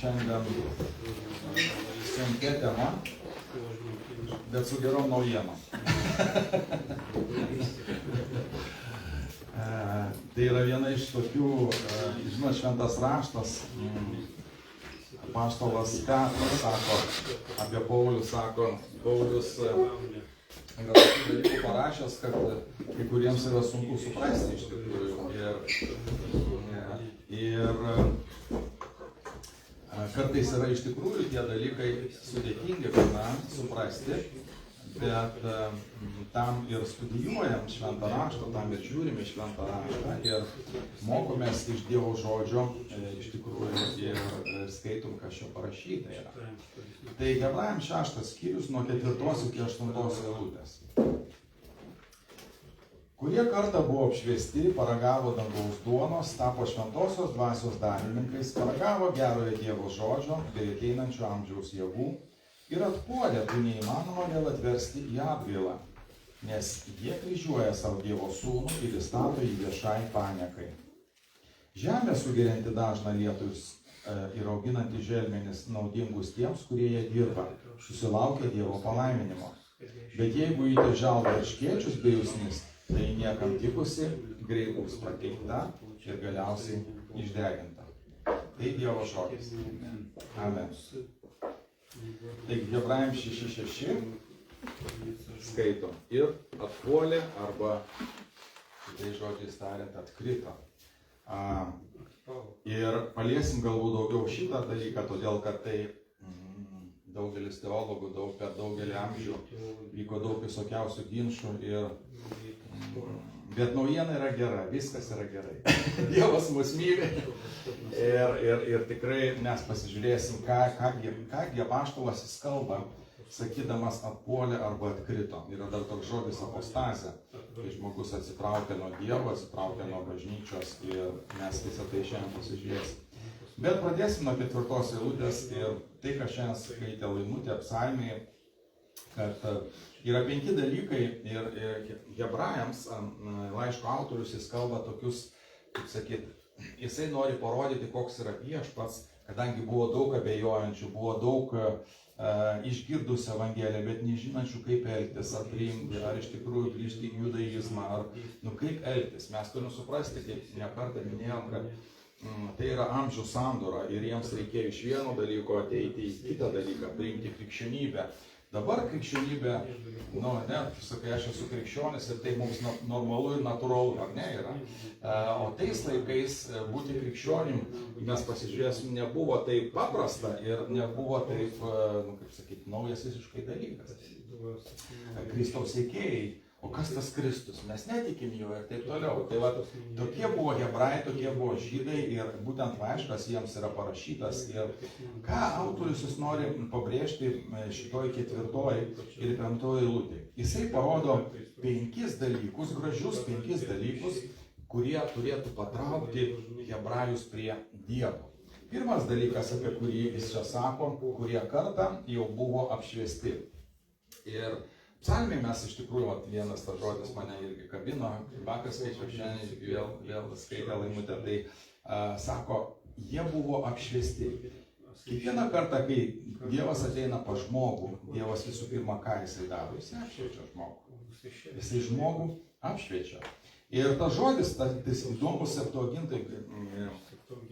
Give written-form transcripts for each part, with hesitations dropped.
šiandien sunkia tema, bet su gerom naujienom. Tai yra viena iš tokių, žinot, šventas raštas, apaštalas Petras sako, apie Paulių sako, Paulius yra tokių dalykų parašęs, kad kai kuriems yra sunku suprasti iš tikrųjų. Ir kartais yra iš tikrųjų tie dalykai sudėtingi, suprasti, bet tam ir studijuojam šventą raštą, tam ir žiūrime šventą raštą ir mokomės iš Dievo žodžio, iš tikrųjų ir skaitom, kas čia parašyta yra. Tai Hebrajams 6 skyrius nuo 4 iki 8 eilutės. Kurie kartą buvo apšviesti, paragavo dangaus duonos, tapo šventosios dvasios dalininkais, paragavo gerojo Dievo žodžio bei ateinančio amžiaus jėgų ir atpuolė, tų neįmanoma vėl atversti į atgailą, nes jie kryžiuoja savo Dievo sūnų ir įstato jį viešai paniekai. Žemė sugerianti dažną lietus ir auginanti želmenis naudingus tiems, kurie jie dirba, susilaukia Dievo palaiminimo. Bet jeigu į tai žalva erškėčius bei usnis, tai niekam tikusi, greit bus prakeikta ir galiausiai išdeginta. Tai Dievo žodis. Amen. Taigi Hebrajams 6:6 skaitom ir atpuolė arba, kitais žodžiais tariant, atkrito. Ir paliesim galbūt daugiau šitą dalyką, todėl kad tai daugelis teologų per daugelį amžių vyko daug visokiausių ginčų bet naujiena yra gera, viskas yra gerai. Dievas mus myli ir tikrai mes pasižiūrėsim, ką apaštalas jis kalba, sakydamas atpuolė arba atkrito. Yra dar toks žodis apostazė, kai žmogus atsitraukia nuo Dievo, atsitraukia nuo bažnyčios ir mes visą tai šiandien pasižiūrėsim. Bet pradėsim nuo 4 eilutės ir tai, ką šiandien skaitė Laimutė psalmėje, kad yra 5 dalykai ir Hebrajams laiško autorius jis kalba tokius, kaip sakyt, jisai nori parodyti, koks yra viešpats, kadangi buvo daug abejojančių, buvo daug išgirdusių Evangeliją, bet nežinančių, kaip elgtis, ar priimti, ar iš tikrųjų grįžti į judaizmą, ar kaip elgtis. Mes turime suprasti, kaip nekartą minėjom, kad tai yra amžių sandora ir jiems reikėjo iš vieno dalyko ateiti į kitą dalyką, priimti krikščionybę. Dabar krikščionybė, sakai, aš esu krikščionis ir tai mums normalu ir natūralu, ar ne yra. O tais laikais būti krikščionim, mes pasižiūrėsim, nebuvo taip paprasta ir nebuvo taip, kaip sakyti, naujas visiškai dalykas. Kristaus sekėjai. O kas tas Kristus? Mes netikim jo ir taip toliau. Tai va, tokie buvo hebrajai, tokie buvo žydai ir būtent laiškas jiems yra parašytas. Ir ką autorius jis nori pabrėžti šitoj 4 ir 5 eilutėje? Jisai parodo 5 dalykus, gražius 5 dalykus, kurie turėtų patraukti hebrajus prie Dievo. Pirmas dalykas, apie kurį jis čia sako, kurie kartą jau buvo apšviesti. Ir psalmėje mes iš tikrųjų, vienas tas žodis mane irgi kabino, vakar skaičiau šiandien, vėl skaitė Laimutė, tai sako, jie buvo apšviesti. Kiekvieną kartą, kai Dievas ateina pas žmogų, Dievas visų pirma, ką jisai daro, jisai apšviečia žmogų. Jisai žmogų apšviečia. Ir tas žodis, tas įdomus Septuagintai,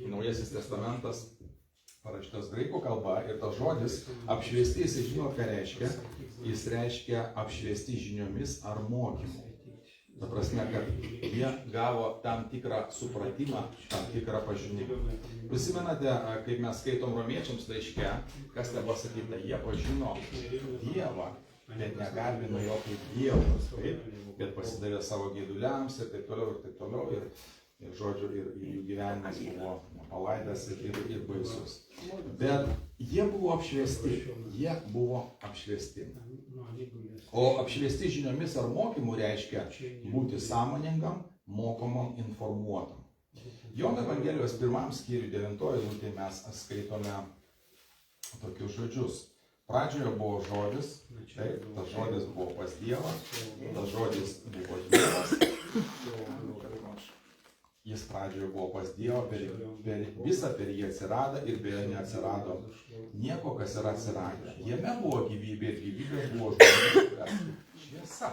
Naujasis testamentas, parašytas graikų kalba ir tas žodis apšviesti, jis žino, ką reiškia. Jis reiškia apšviesti žiniomis ar mokymu. Ta prasme, kad jie gavo tam tikrą supratimą, tam tikrą pažinimą. Prisimenate, kaip mes skaitom romiečiams laiške, kas ten pasakyta, jie pažino Dievą, bet negarbino jo kaip Dievas, bet pasidavė savo geiduliams ir taip toliau ir taip toliau. Ir žodžiu, ir jų gyvenimas buvo palaidas ir baisus. Bet jie buvo apšviesti. O apšviesti žiniomis ar mokymu reiškia būti sąmoningam, mokomam, informuotam. Jono Evangelijos 1 skyriui 9 eilutėje mes skaitome tokius žodžius. Pradžioje buvo žodis, taip, tas žodis buvo pas Dievą, tas žodis buvo Dievas. Jis pradžioje buvo pas Dievą, visą per jį atsirado ir be jo neatsirado nieko, kas yra atsiradę. Jame buvo gyvybė ir gyvybė buvo žmonių šviesa.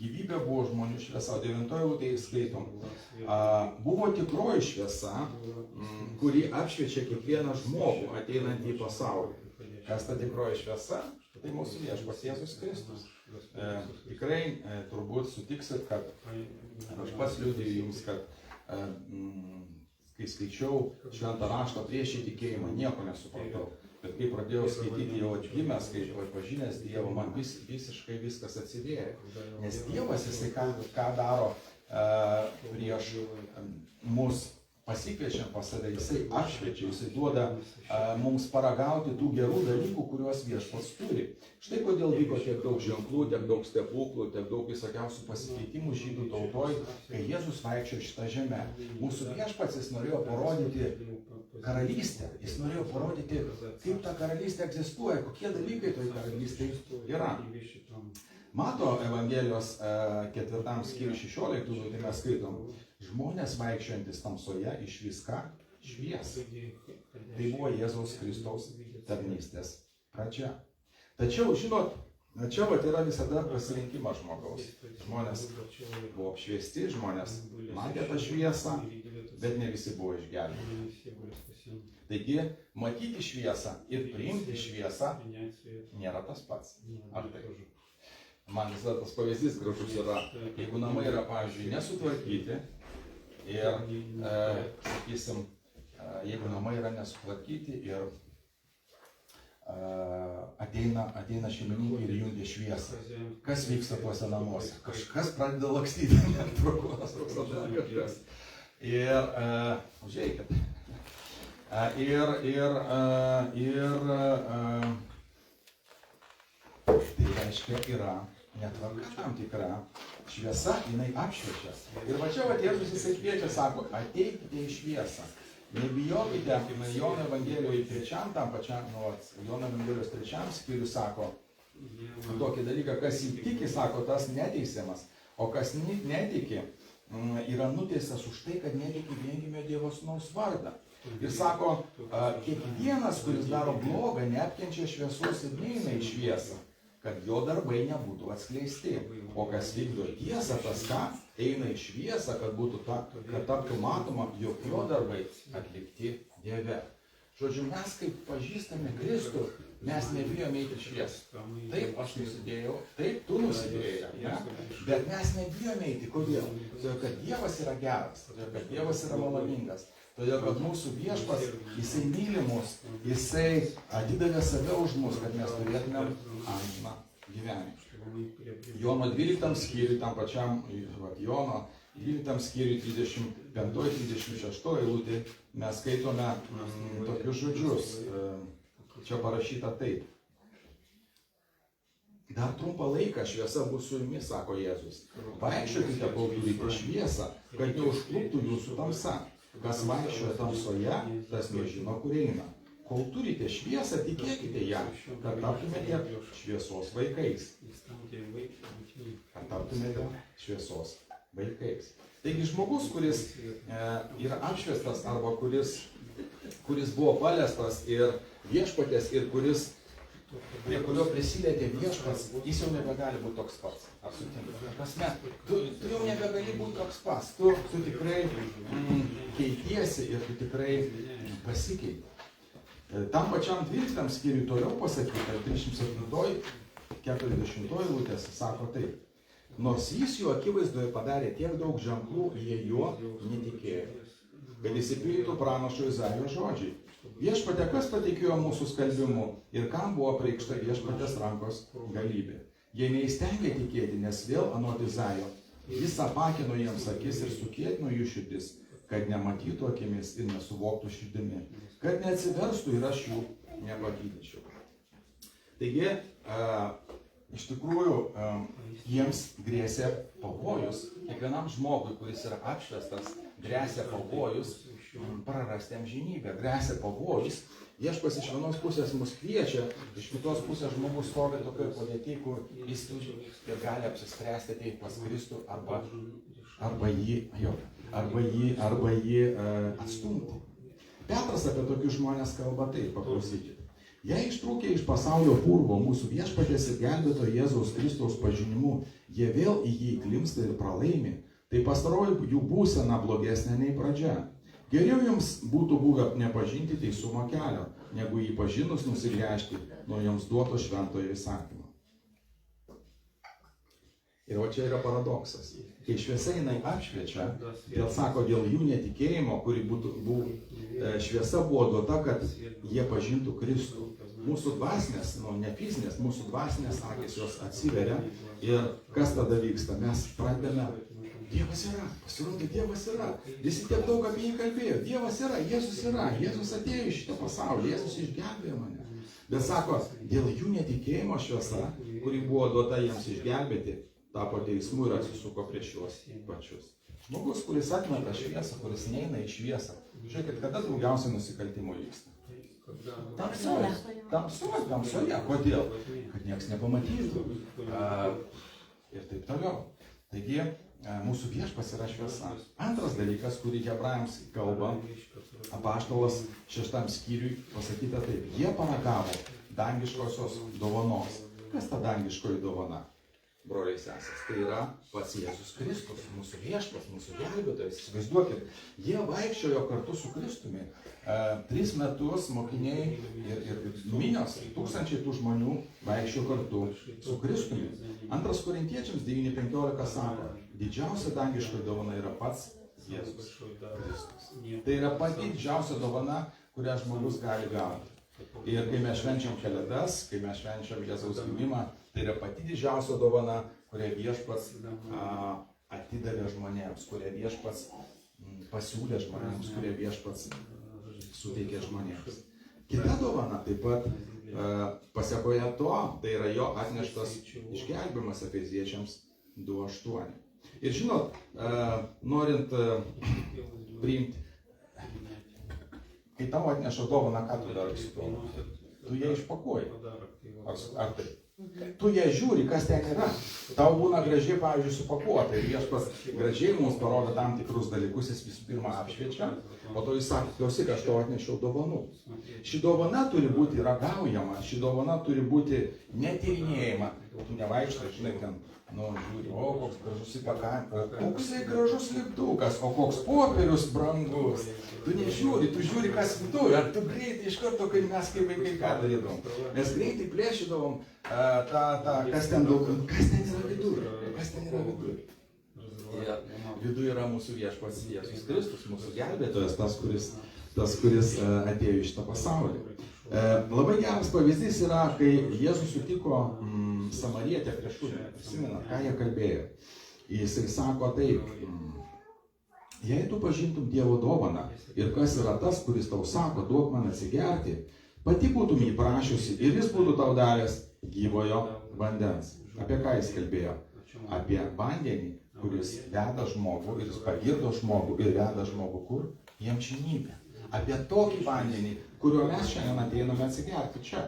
Gyvybė buvo žmonių šviesa. O 9 eilutėje skaitom. Buvo tikroji šviesa, kuri apšviečia kiekvieną žmogų ateinantį į pasaulį. Kas ta tikroji šviesa? Tai mūsų viešpats Jėzus Kristus. Tikrai turbūt sutiksit, kad aš pats liudiju jums, kad kai skaičiau šventą raštą prieš įtikėjimą, nieko nesupratau. Bet kai pradėjau skaityti jau atgimęs, kai pažinęs Dievą, man visiškai viskas atsivėrė. Nes Dievas, jisai ką daro prieš mus pasikviečiant pas save, jisai apšviečia, jisai duoda mums paragauti tų gerų dalykų, kuriuos viešpats turi. Štai kodėl vyko tiek daug ženklų, tiek daug stebuklų, tiek daug visokiausių pasikeitimų žydų tautoj, kai Jėzus vaikščiojo šitą žemę. Mūsų viešpats jis norėjo parodyti karalystę, jis norėjo parodyti, kaip ta karalystė egzistuoja, kokie dalykai toj karalystėje yra. Mato Evangelijos 4 skyriui 16, tai mes skaitom, žmonės vaikščiojantis tamsoje išvys ką? Šviesą. Tai buvo Jėzaus Kristaus tarnystės pradžia. Tačiau, žinot, čia vat yra visada pasirinkimas žmogaus. Žmonės buvo apšviesti, žmonės matė tą šviesą, bet ne visi buvo išgelbėti. Taigi, matyti šviesą ir priimti šviesą nėra tas pats. Ar tai? Man visada tas pavyzdys gražus yra, jeigu namai yra, pavyzdžiui, nesutvarkyti ir, sakysim, jeigu namai yra nesutvarkyti ir ateina šeimininkai ir jungia šviesą. Kas vyksta tuose namuose? Kažkas pradeda lakstyti, net prokuras, kažkas. Ir, užeikit. Tai reiškia yra netvarka tam tikra, šviesa jinai apšviečia. Ir va čia Jėzus jisai kviečia, sako, ateikite į šviesą. Nebijokite, Jono Evangelijoje 3, tam pačiam, Jono Evangelijos 3 skyriui sako tokį dalyką, kas įtiki, sako, tas neteisiamas, o kas netiki, yra nuteistas už tai, kad netiki viengimio Dievo Sūnaus vardą. Ir sako, kiekvienas, kuris daro blogą, neapkenčia šviesos ir neina į šviesą, kad jo darbai nebūtų atskleisti. O kas vykdo tiesą, tas ką? Eina į šviesą, kad taptų matoma, jog jo darbai atlikti Dieve. Žodžiu, mes kaip pažįstame Kristų, mes nebijome eiti į šviesą. Taip, aš nusidėjau, taip, tu nusidėjai, ne? Bet mes nebijome eiti. Kodėl? Todėl, kad Dievas yra geras, todėl, kad Dievas yra maloningas. Todėl, kad mūsų viešpats, jisai myli mus, jisai atidavė save už mus, kad mes turėtumėm amžiną gyvenimą. Jono 12 skyriui, tam pačiam Jono 12 skyriui 35-36 eilutė, mes skaitome tokius žodžius. Čia parašyta taip. Dar trumpą laiką šviesa bus su jumis, sako Jėzus. Vaikščiokite, kol turite šviesą, kad neužkluptų jūsų tamsa. Kas vaikščioja tamsoje, tas nežino, kur eina. Kol turite šviesą, tikėkite ją, kad taptumėte šviesos vaikais. Kad taptumėte šviesos vaikais. Taigi žmogus, kuris yra apšviestas arba kuris buvo paliestas ir viešpatės ir prie kurio prisilietė viešpats, jis jau nebegali būti toks pats. Ar sutinkat? Tu jau nebegali būti toks pats. Tu tikrai keitiesi ir tu tikrai pasikeiti. Tam pačiam 12 skyriui toliau pasakyta, 37-40 eilutės sako taip. Nors jis jų akivaizdoje padarė tiek daug ženklų, jie juo netikėjo. Kad įsipildytų pranašo Izaijo žodžiai. Viešpatė, kas patikėjo mūsų skelbimu ir kam buvo apreikšta viešpatės rankos galybė. Jie neįstengė tikėti, nes vėl anot Izaijo jis apakino jiems akis ir sukietino jų širdis, kad nematytų akimis ir nesuvoktų širdimi, kad neatsiverstų ir aš jų nepagydyčiau. Taigi, iš tikrųjų, jiems grėsė pavojus, kiekvienam žmogui, kuris yra apšviestas, grėsė pavojus prarasti amžinybę, grėsė pavojus. Viešpats iš vienos pusės mus kviečia, iš kitos pusės žmogus stovi tokioje padėtyje, kur jis turi ir gali apsispręsti ateiti pas Kristų arba jį arba jį atstumti. Petras apie tokius žmonės kalba taip, paklausykite. Jei ištrūkę iš pasaulio purvo mūsų viešpaties ir gelbėtojo Jėzaus Kristaus pažinimu, jie vėl į jį įklimpsta ir pralaimi, tai pastaroji jų būsena blogesnė nei pradžia. Geriau jums būtų buvę nepažinti teisumo kelio, negu jį pažinus nusigręžti nuo jums duoto šventojo įsakymo. Ir o čia yra paradoksas. Kai šviesa jinai apšviečia, dėl jų netikėjimo, šviesa buvo duota, kad jie pažintų Kristų. Mūsų dvasinės, ne fizinės, mūsų dvasinės akys jos atsiveria ir kas tada vyksta? Mes pradedame, Dievas yra, pasirodo Dievas yra. Visi tiek daug apie jį kalbėjo, Dievas yra, Jėzus atėjo iš šito pasaulio, Jėzus išgelbėjo mane. Bet sako, dėl jų netikėjimo šviesa, kuri buvo duota jiems išgelbėti, tapo teismu ir atsisuko prieš juos pačius. Žmogus, kuris atmeta šviesą, kuris neina į šviesą. Žiūrėkit, kada daugiausiai nusikaltimų vyksta? Tamsoje. Kodėl? Kad nieks nepamatytų. Ir taip toliau. Taigi, mūsų viešpats yra šviesa. Antras dalykas, kurį hebrajams kalba apaštalas 6 skyriui, pasakyta taip. Jie paragavo dangiškosios dovanos. Kas ta dangiškoji dovana? Broliai sesės, tai yra pats Jėzus Kristus, mūsų viešpats, mūsų gelbėtojas. Įsivaizduokit, jie vaikščiojo kartu su Kristumi. 3 metus mokiniai ir minios, tūkstančiai tų žmonių vaikščiojo kartu su Kristumi. 2 Korintiečiams 9:15 sako, didžiausia dangiškoji dovana yra pats Jėzus Kristus. Tai yra pati didžiausia dovana, kurią žmogus gali gauti. Ir kai mes švenčiam Kalėdas, kai mes švenčiam Jėzaus gimimą, tai yra pati didžiausia dovana, kurią viešpats atidavė žmonėms, kurią viešpats pasiūlė žmonėms, kurią viešpats suteikė žmonėms. Kita dovana taip pat pasiekoje to, tai yra jo atneštas išgelbėjimas Efeziečiams 2:8. Ir žinot, norint priimti, kai tau atneša dovaną, ką tu darai su dovana? Tu ją išpakuoji. Ar taip? Tu ją žiūri, kas ten yra. Tau būna gražiai, pavyzdžiui, supakuota. Ir viešpas gražiai mums parodo tam tikrus dalykus, jis visų pirma apšviečia, o to jis sako, klausyk, aš tau atnešiau dovanų. Ši dovana turi būti ragaujama, ši dovana turi būti netyrinėjama. Tu nevaikštai, žinai, ten, žiūri, o koks gražus įpakavimas, o koksai gražus lipdukas, o koks popierius brangus. Tu nežiūri, tu žiūri, kas viduje, ar tu greitai iš karto, kai mes kaip vaikai ką darydavom. Mes greitai plėšydavom kas ten yra viduje, kas ten yra viduje. Viduje yra mūsų viešpats Jėzus Kristus, mūsų gelbėtojas, tas, kuris atėjo iš šitą pasaulį. Labai geras pavyzdys yra, kai Jėzus sutiko samarietę prieš šunį. Prisimenat, ką jie kalbėjo. Jisai sako taip, jei tu pažintum Dievo dovaną ir kas yra tas, kuris tau sako, duok man atsigerti, pati būtum jį prašiusi ir jis būtų tau davęs gyvojo vandens. Apie ką jis kalbėjo? Apie vandenį, kuris veda žmogų ir jis pagirdo žmogų ir veda žmogų kur? Į amžinybę. Apie tokį vandenį, kurio mes šiandien ateiname atsigerti čia.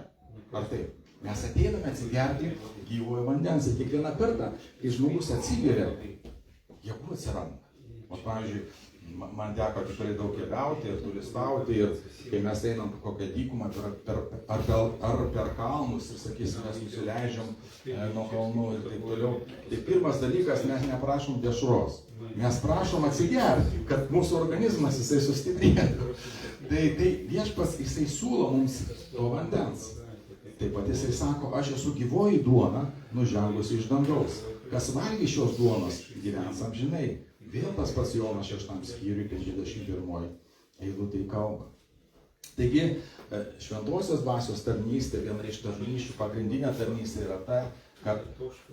Ar taip? Mes ateiname atsigerti gyvojo vandens. Ir kiekvieną kartą, kai žmogus atsigeria, jėgų atsiranda. O pavyzdžiui, man teko tikrai daug keliauti ir turistauti, ir kai mes einam kokią dykumą ar per kalnus ir, sakysim, mes nusileidžiam nuo kalnų ir taip toliau, tai pirmas dalykas, mes neprašom dešros. Mes prašom atsigerti, kad mūsų organizmas jisai sustiprėtų. Tai viešpats jisai siūlo mums to vandens. Taip pat jisai sako, aš esu gyvoji duona, nužengusi iš dangaus. Kas valgys šios duonos, gyvens amžinai. Vėl tas pats Jonas 6 skyriui 51 eilutėj kalba. Taigi, šventosios dvasios tarnystė, viena iš tarnysčių, pagrindinė tarnystė yra ta, kad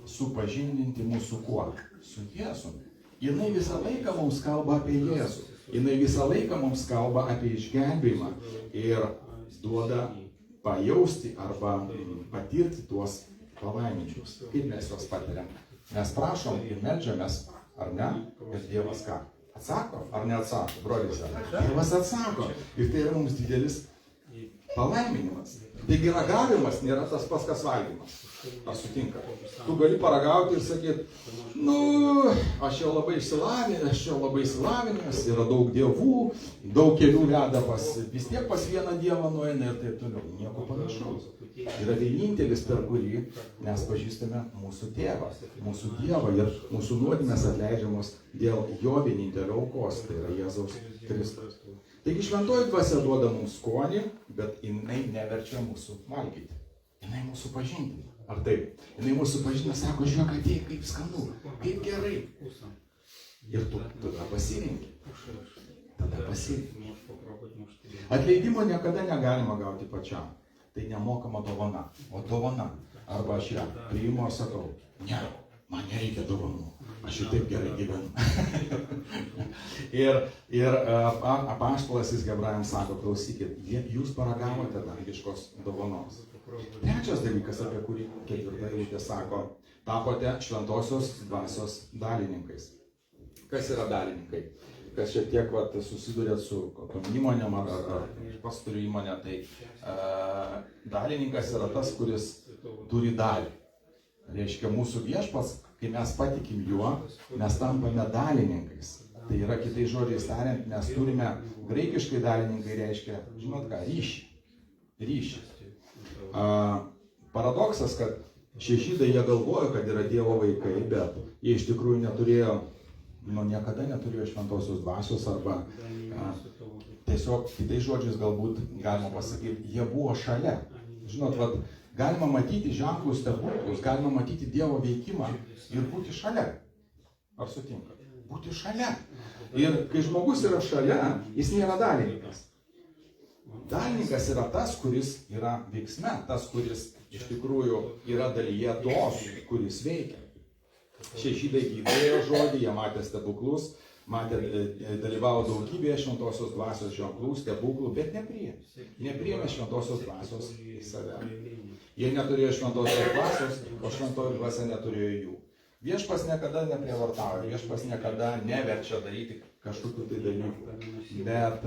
supažindinti mūsų kuo? Su Jėzumi. Jinai visą laiką mums kalba apie Jėzų. Jinai visą laiką mums kalba apie išgelbėjimą ir duoda pajausti arba patirti tuos palaiminčius. Kaip mes juos patiriam? Mes prašom ir meldžiamės, ar ne? Ir Dievas ką? Atsako ar neatsako? Brolis, Dievas atsako. Ir tai yra mums didelis palaiminimas. Taigi ragavimas nėra tas pats, kas valgymas. Ar sutinka? Tu gali paragauti ir sakyti, aš jau labai išsilavinęs, yra daug dievų, daug kelių veda vis tiek pas vieną dievą nueina ir taip toliau. Nieko panašaus. Yra vienintelis, per kurį mes pažįstame mūsų tėvą, mūsų dievą ir mūsų nuodėmės atleidžiamos dėl jo vienintelio aukos, tai yra Jėzaus Kristaus. Taigi šventoji dvasia duoda mums skonį, bet jinai neverčia mūsų valgyti. Jinai mūsų pažindina. Ar taip? Jinai mūsų pažindina, sako, žiūrėk, atėjai, kaip skanu, kaip gerai. Ir tu tada pasirinki. Atleidimo niekada negalima gauti pačiam. Tai nemokama dovana. O dovana. Arba aš ją priimu ir sakau, ne, man nereikia dovanų. Aš ir taip gerai gyvenu. ir apaštalas Hebrajams sako, klausykit, jūs paragavote dangiškos dovanos. Trečias dalykas, apie kurį 4 eilutė sako, tapote šventosios dvasios dalininkais. Kas yra dalininkai? Kas šiek tiek susidurėt su kokiom įmonėm ar pastorių įmonė, tai dalininkas yra tas, kuris turi dalį. Reiškia, mūsų viešpats, kai mes patikim juo, mes tampame dalininkais. Tai yra, kitais žodžiais tariant, mes turime, graikiškai dalininkai reiškia, žinot ką, ryšį. Paradoksas, kad šie žydai jie galvojo, kad yra Dievo vaikai, bet jie iš tikrųjų neturėjo, niekada neturėjo šventosios dvasios arba tiesiog kitais žodžiais galbūt galima pasakyti, jie buvo šalia. Žinot, galima matyti ženklus, stebuklus, galima matyti Dievo veikimą ir būti šalia. Ar sutinka? Būti šalia. Ir kai žmogus yra šalia, jis nėra dalininkas. Dalininkas yra tas, kuris yra veiksme, tas, kuris iš tikrųjų yra dalyje tos, kuris veikia. Šie žydai girdėjo žodį, jie matė stebuklus, dalyvavo daugybėje šventosios dvasios ženklų, stebuklų, bet nepriėmė šventosios dvasios į save. Jie neturėjo šventosios dvasios, o šventoji dvasia neturėjo jų. Viešpas niekada neprievartauja, viešpas niekada neverčia daryti kažkokių tai dalykų. Bet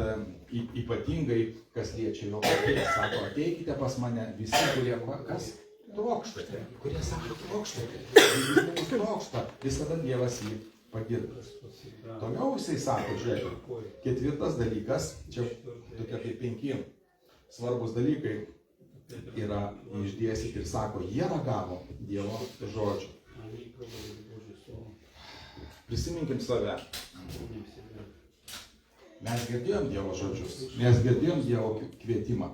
ypatingai, kas liečia jo paties, sako, ateikite pas mane visi, kurie kas trokštate, kurie sako trokštate. Jeigu žmogus trokšta, visada Dievas jį pagirdins. Toliau jisai sako, žiūrėkit, 4 dalykas, čia tokie kaip 5 svarbus dalykai yra išdėstyti ir sako, jie ragavo Dievo žodžio. Prisiminkim save. Mes girdėjom Dievo žodžius, mes girdėjom Dievo kvietimą,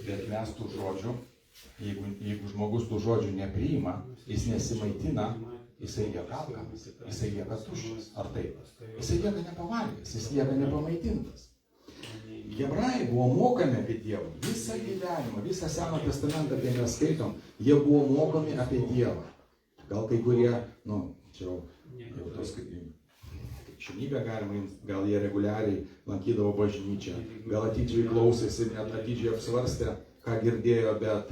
bet mes tų žodžių, jeigu žmogus tų žodžių nepriima, jis nesimaitina, jisai lieka alkanas, jisai lieka tuščias, ar taip? Jisai lieka nepavalgęs, jis lieka nepamaitintas. Hebrajai buvo mokami apie Dievą, visą gyvenimą, visą Seną testamentą, kai mes skaitom, jie buvo mokomi apie Dievą. Gal kai kurie, čia jau tos krikščionybę galima, gal jie reguliariai lankydavo bažnyčią, gal atidžiai klausėsi, net atidžiai apsvarstė, ką girdėjo, bet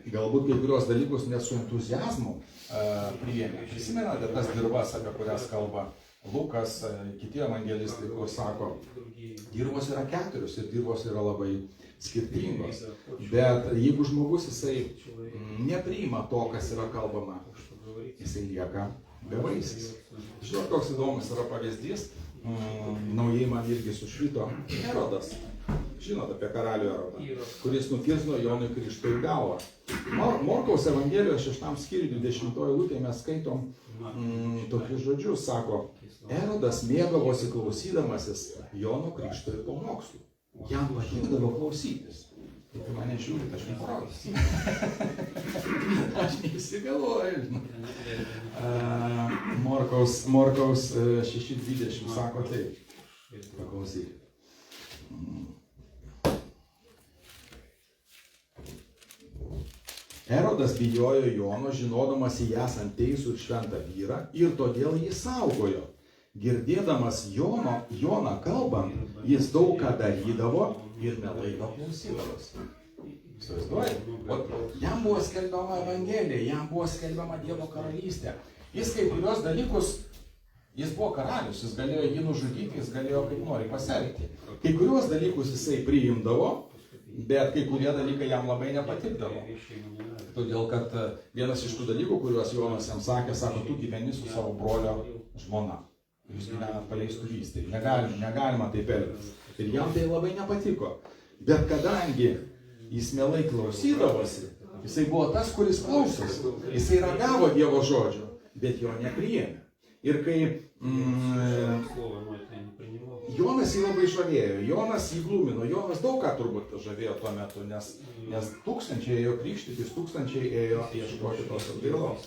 galbūt kai kurios dalykus net su entuziazmu priėmė. Prisimenate tas dirvas, apie kurias kalba Lukas, kiti evangelistai, kur sako, dirvos yra 4 ir dirvos yra labai skirtingos. Bet jeigu žmogus jisai nepriima to, kas yra kalbama, jisai lieka bevaisis. Žinot, koks įdomus yra pavyzdys, naujai man irgi sušvito Erodas. Žinot apie karalių Erodą, kuris nukirsdino Jonui Krikštytojui galvą. Morkaus Evangelijos 6 skyriuje 20 eilutėje mes skaitom tokius žodžius, sako, Erodas mėgavosi klausydamasis Jono Krikštytojo pamokslų. Jam patikdavo klausytis. Tai mane žiūrit, aš neparodys. Aš neįsigalvoju. Morkaus 6:20 sako taip. Paklausykit. Erodas bijojo Jono, žinodamas jį esant teisų ir šventą vyrą, ir todėl jį saugojo. Girdėdamas Joną kalbant, jis daug ką darydavo ir mielai klausydavosi. Jam buvo skelbiama Evangelija, jam buvo skelbiama Dievo karalystė. Jis kai kurios dalykus, jis buvo karalius, jis galėjo jį nužudyti, jis galėjo kaip nori pasielgti. Kai kurios dalykus jisai priimdavo Bet kai kurie dalykai jam labai nepatikdavo. Todėl, kad vienas iš tų dalykų, kuriuos Jonas jam sakė, sako, tu gyveni su savo brolio žmona. Jūs gyvenat paleistuvystėje. Negalima taip elgtis. Ir jam tai labai nepatiko. Bet kadangi jis mielai klausydavosi, jisai buvo tas, kuris klausosi. Jisai ragavo Dievo žodžio, bet jo nepriėmė. Ir kai Jonas jį labai žavėjo, Jonas jį glumino, Jonas daug ką turbūt žavėjo tuo metu, nes tūkstančiai ėjo krikštytis, tūkstančiai ėjo ieškoti tos atgailos.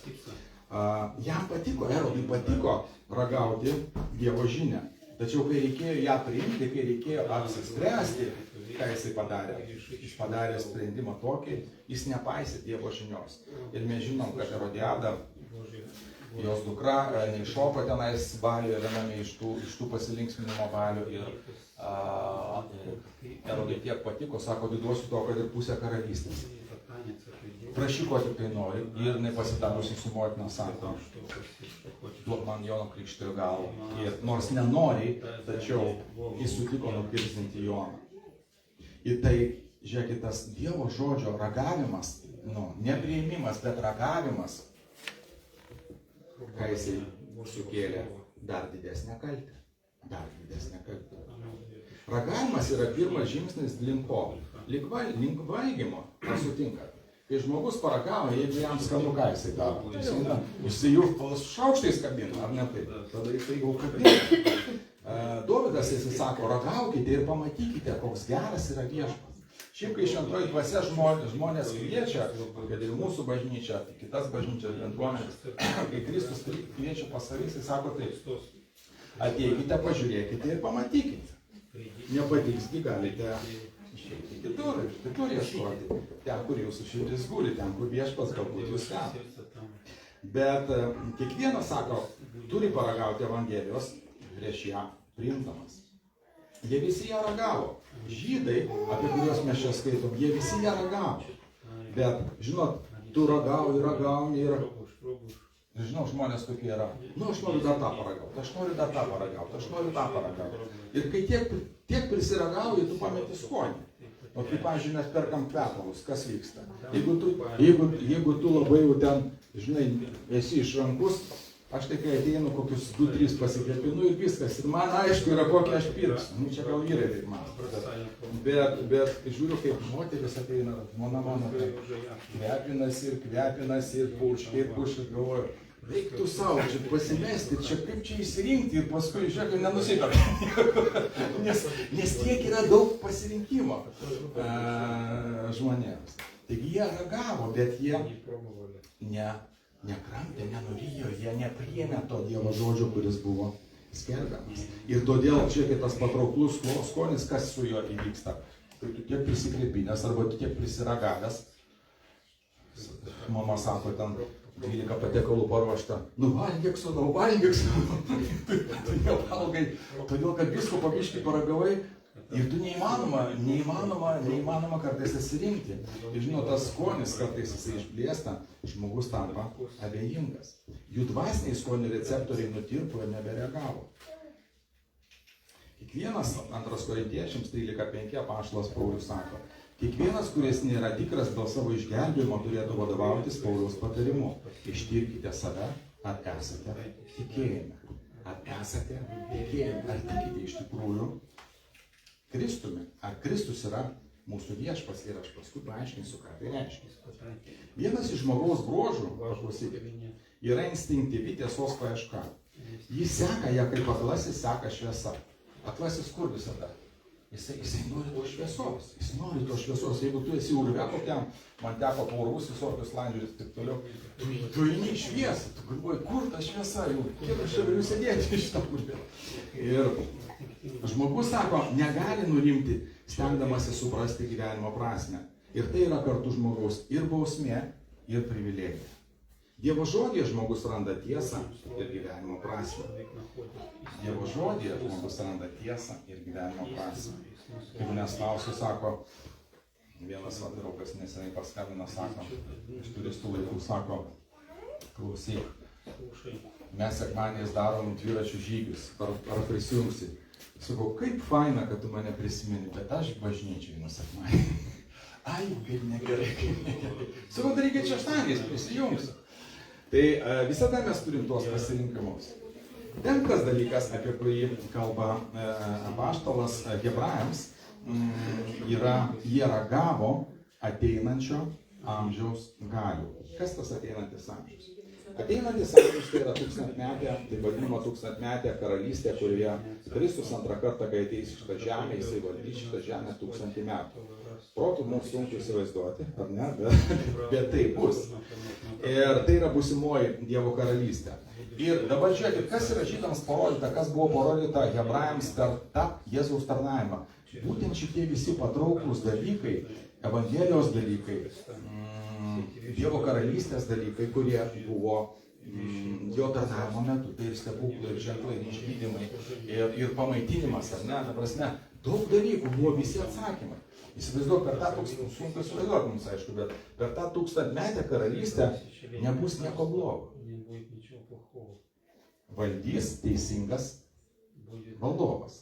Jam patiko, Erodui patiko ragauti Dievo žinią. Tačiau kai reikėjo ją priimti, kai reikėjo apsispręsti, ką jisai padarė? Jis padarė sprendimą tokį, jis nepaisė Dievo žinios. Ir mes žinom, kad Erodiada, jos dukra, neiššoko tenais baliuje, viename iš tų pasilinksminimo balių. Ir Erodui tiek patiko, sako, duosiu to, kad ir pusę karalystės. Prašyk, ko tik tai nori. Ir jinai pasitarusi su motina sako, duok man Jono Krikštytojo galvą. Ir nors nenoriai, tačiau jis sutiko nukirsinti Joną. Ir tai, žiūrėkit, tas Dievo žodžio ragavimas, nepriėmimas, bet ragavimas, ką jisai sukėlė dar didesnę kaltę. Dar didesnę kaltę. Ragavimas yra pirmas žingsnis link ko? Link valgymo. Ar sutinkat? Kai žmogus paragavo, jeigu jam skanu, ką jisai daro? Jisai jau šaukštais kabina, ar ne taip? Tada jisai jau kabina. Dovydas jisai sako, ragaukite ir pamatykite, koks geras yra viešpats. Šiaip, kai šventoji dvasia žmonės kviečia, kad ir mūsų bažnyčia, kitas bažnyčias bendruomenės, kai Kristus kviečia pas savį, jisai sako taip, ateikite, pažiūrėkite ir pamatykite. Nepatiksgi galite išeiti kitur ieškoti, ten, kur jūsų širdis guli, ten, kur viešpats galbūt jūs ten. Bet kiekvienas, sako, turi paragauti Evangelijos prieš ją priimdamas. Jie visi ją ragavo. Žydai, apie kuriuos mes čia skaitom, jie visi ją ragavo. Bet, žinot, tu ragauji ir... Žinau, žmonės tokie yra. Aš noriu dar tą paragauti, aš noriu dar tą paragauti, aš noriu tą paragauti. Ir kai tiek prisiragauji, tu pameti skonį. O kaip, pavyzdžiui, mes perkam kvepalus, kas vyksta? Jeigu tu labai jau ten, žinai, esi išrankus, aš tai kai ateinu kokius 2-3 pasikvėpinu ir viskas. Ir man aišku yra, kokį aš pirksiu. Čia gal vyrai taip man. Bet žiūriu, kaip moteris ateina, mano kvepinasi ir puškai, galvoju, reiktų savo čia pasimesti, čia kaip čia įsirinkti ir paskui, žiūrėk, nenusiperka. Nes tiek yra daug pasirinkimo žmonėms. Taigi jie ragavo, bet jie nekramtė, nenurijo, jie nepriėmė to Dievo žodžio, kuris buvo skelbiamas. Ir todėl čia tas patrauklus skonis, kas su juo įvyksta. Tai tu tiek prisikreipinės arba tu tiek prisiragavęs. Mama sako, ten 12 patiekalų paruošta. Valgyk su. Tu nevalgai, todėl kad visko pabiškai paragavai. Ir tu neįmanoma kartais atsirinkti. Ir žinot, tas skonis kartais jisai išblėsta, žmogus tampa abejingas. Jų dvasiniai skonio receptoriai nutirpo ir nebereagavo. Kiekvienas, 2 Korintiečiams 13:5 apaštalas Paulius sako, kiekvienas, kuris nėra tikras dėl savo išgelbėjimo, turėtų vadovautis Pauliaus patarimu. Ištirkite save, ar esate tikėjime. Ar esate tikėjime, ar tikite iš tikrųjų Kristumi, ar Kristus yra mūsų viešpats ir aš paskui paaiškinsiu, ką tai reiškia. Vienas iš žmogaus bruožų, yra instinktyvi tiesos paieška. Jis seka ją kaip aklasis seka šviesa. Aklasis kur visada? Jisai nori to šviesos. Jeigu tu esi urve kokiam, man teko po urvus visokius landžius ir taip toliau, tu eini į šviesą, tu galvoji, kur ta šviesa, kiek aš galiu sėdėti iš tą urvę. Ir žmogus sako, negali nurimti, stengdamasi suprasti gyvenimo prasmę. Ir tai yra kartu žmogaus ir bausmė, ir privilegija. Dievo žodyje žmogus randa tiesą ir gyvenimo prasmę. Dievo žodyje žmogus randa tiesą ir gyvenimo prasmę. Kaip Nespausų sako, vienas draugas neseniai paskambino, sako, iš turistų laikų, sako, klausyk, mes sekmadieniais darom dviračių žygius, ar prisijungsi? Sakau, kaip faina, kad tu mane prisimeni, bet aš bažnyčiai nuo sekmadienį. Ai, kaip negerai, kaip negerai. Sakau, darykit šeštadieniais, prisijungs. Tai visada mes turim tuos pasirinkimus. 5 dalykas, apie kurį kalba apaštalas Hebrajams, yra, jie ragavo ateinančio amžiaus galių. Kas tas ateinantis amžius? Ateinantis amžius tai yra tūkstantmetė, tai vadinama tūkstantmetė karalystė, kurioje Kristus antrą kartą, kai ateis šitą žemę, jisai valdys šitą žemę 1000 metų. Protų mums sunku įsivaizduoti, ar ne? Bet tai bus. Ir tai yra būsimoji Dievo karalystė. Ir dabar žiūrėkit, kas yra žydams parodyta, kas buvo parodyta Hebrajams per tą Jėzaus tarnavimą. Būtent šitie visi patrauklūs dalykai, Evangelijos dalykai, Dievo karalystės dalykai, kurie buvo jo tarnavimo metu. Tai ir stebuklai, ir ženklai, ir išgydymai, ir pamaitinimas, ar ne? Ta prasme, daug dalykų buvo visi atsakymai. Įsivaizduok, per tą sunku įsivaizduoti mums, aišku, bet per tą 1000-metę karalystę nebus nieko blogo. Valdys teisingas valdovas,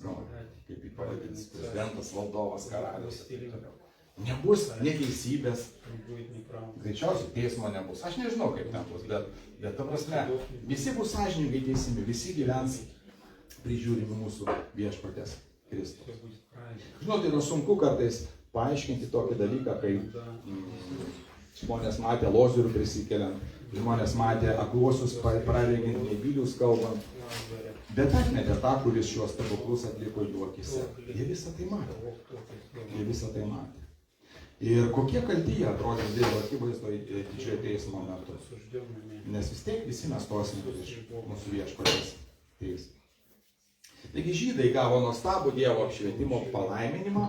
kaip jį pavadins, prezidentas, valdovas, karalius. Nebus neteisybės, greičiausiai teismo nebus. Aš nežinau, kaip ten bus, bet ta prasme, visi bus sąžiningai teisimi, visi gyvens prižiūrimi mūsų viešpaties Kristus. Žinot, yra sunku kartais paaiškinti tokį dalyką, kai žmonės matė lozorių prisikeliant, žmonės matė akluosius praregint, nebylius kalbant, bet atmetė tą, kuris šiuos stebuklus atliko jų akise. Jie visą tai matė. Jie visą tai matė. Ir kokie kalti jie atrodė Dievo akivaizdoje didžiojo teismo metu. Nes vis tiek visi mes stosime iš mūsų viešpaties teismo. Taigi žydai gavo nuostabų Dievo apšvietimo palaiminimą,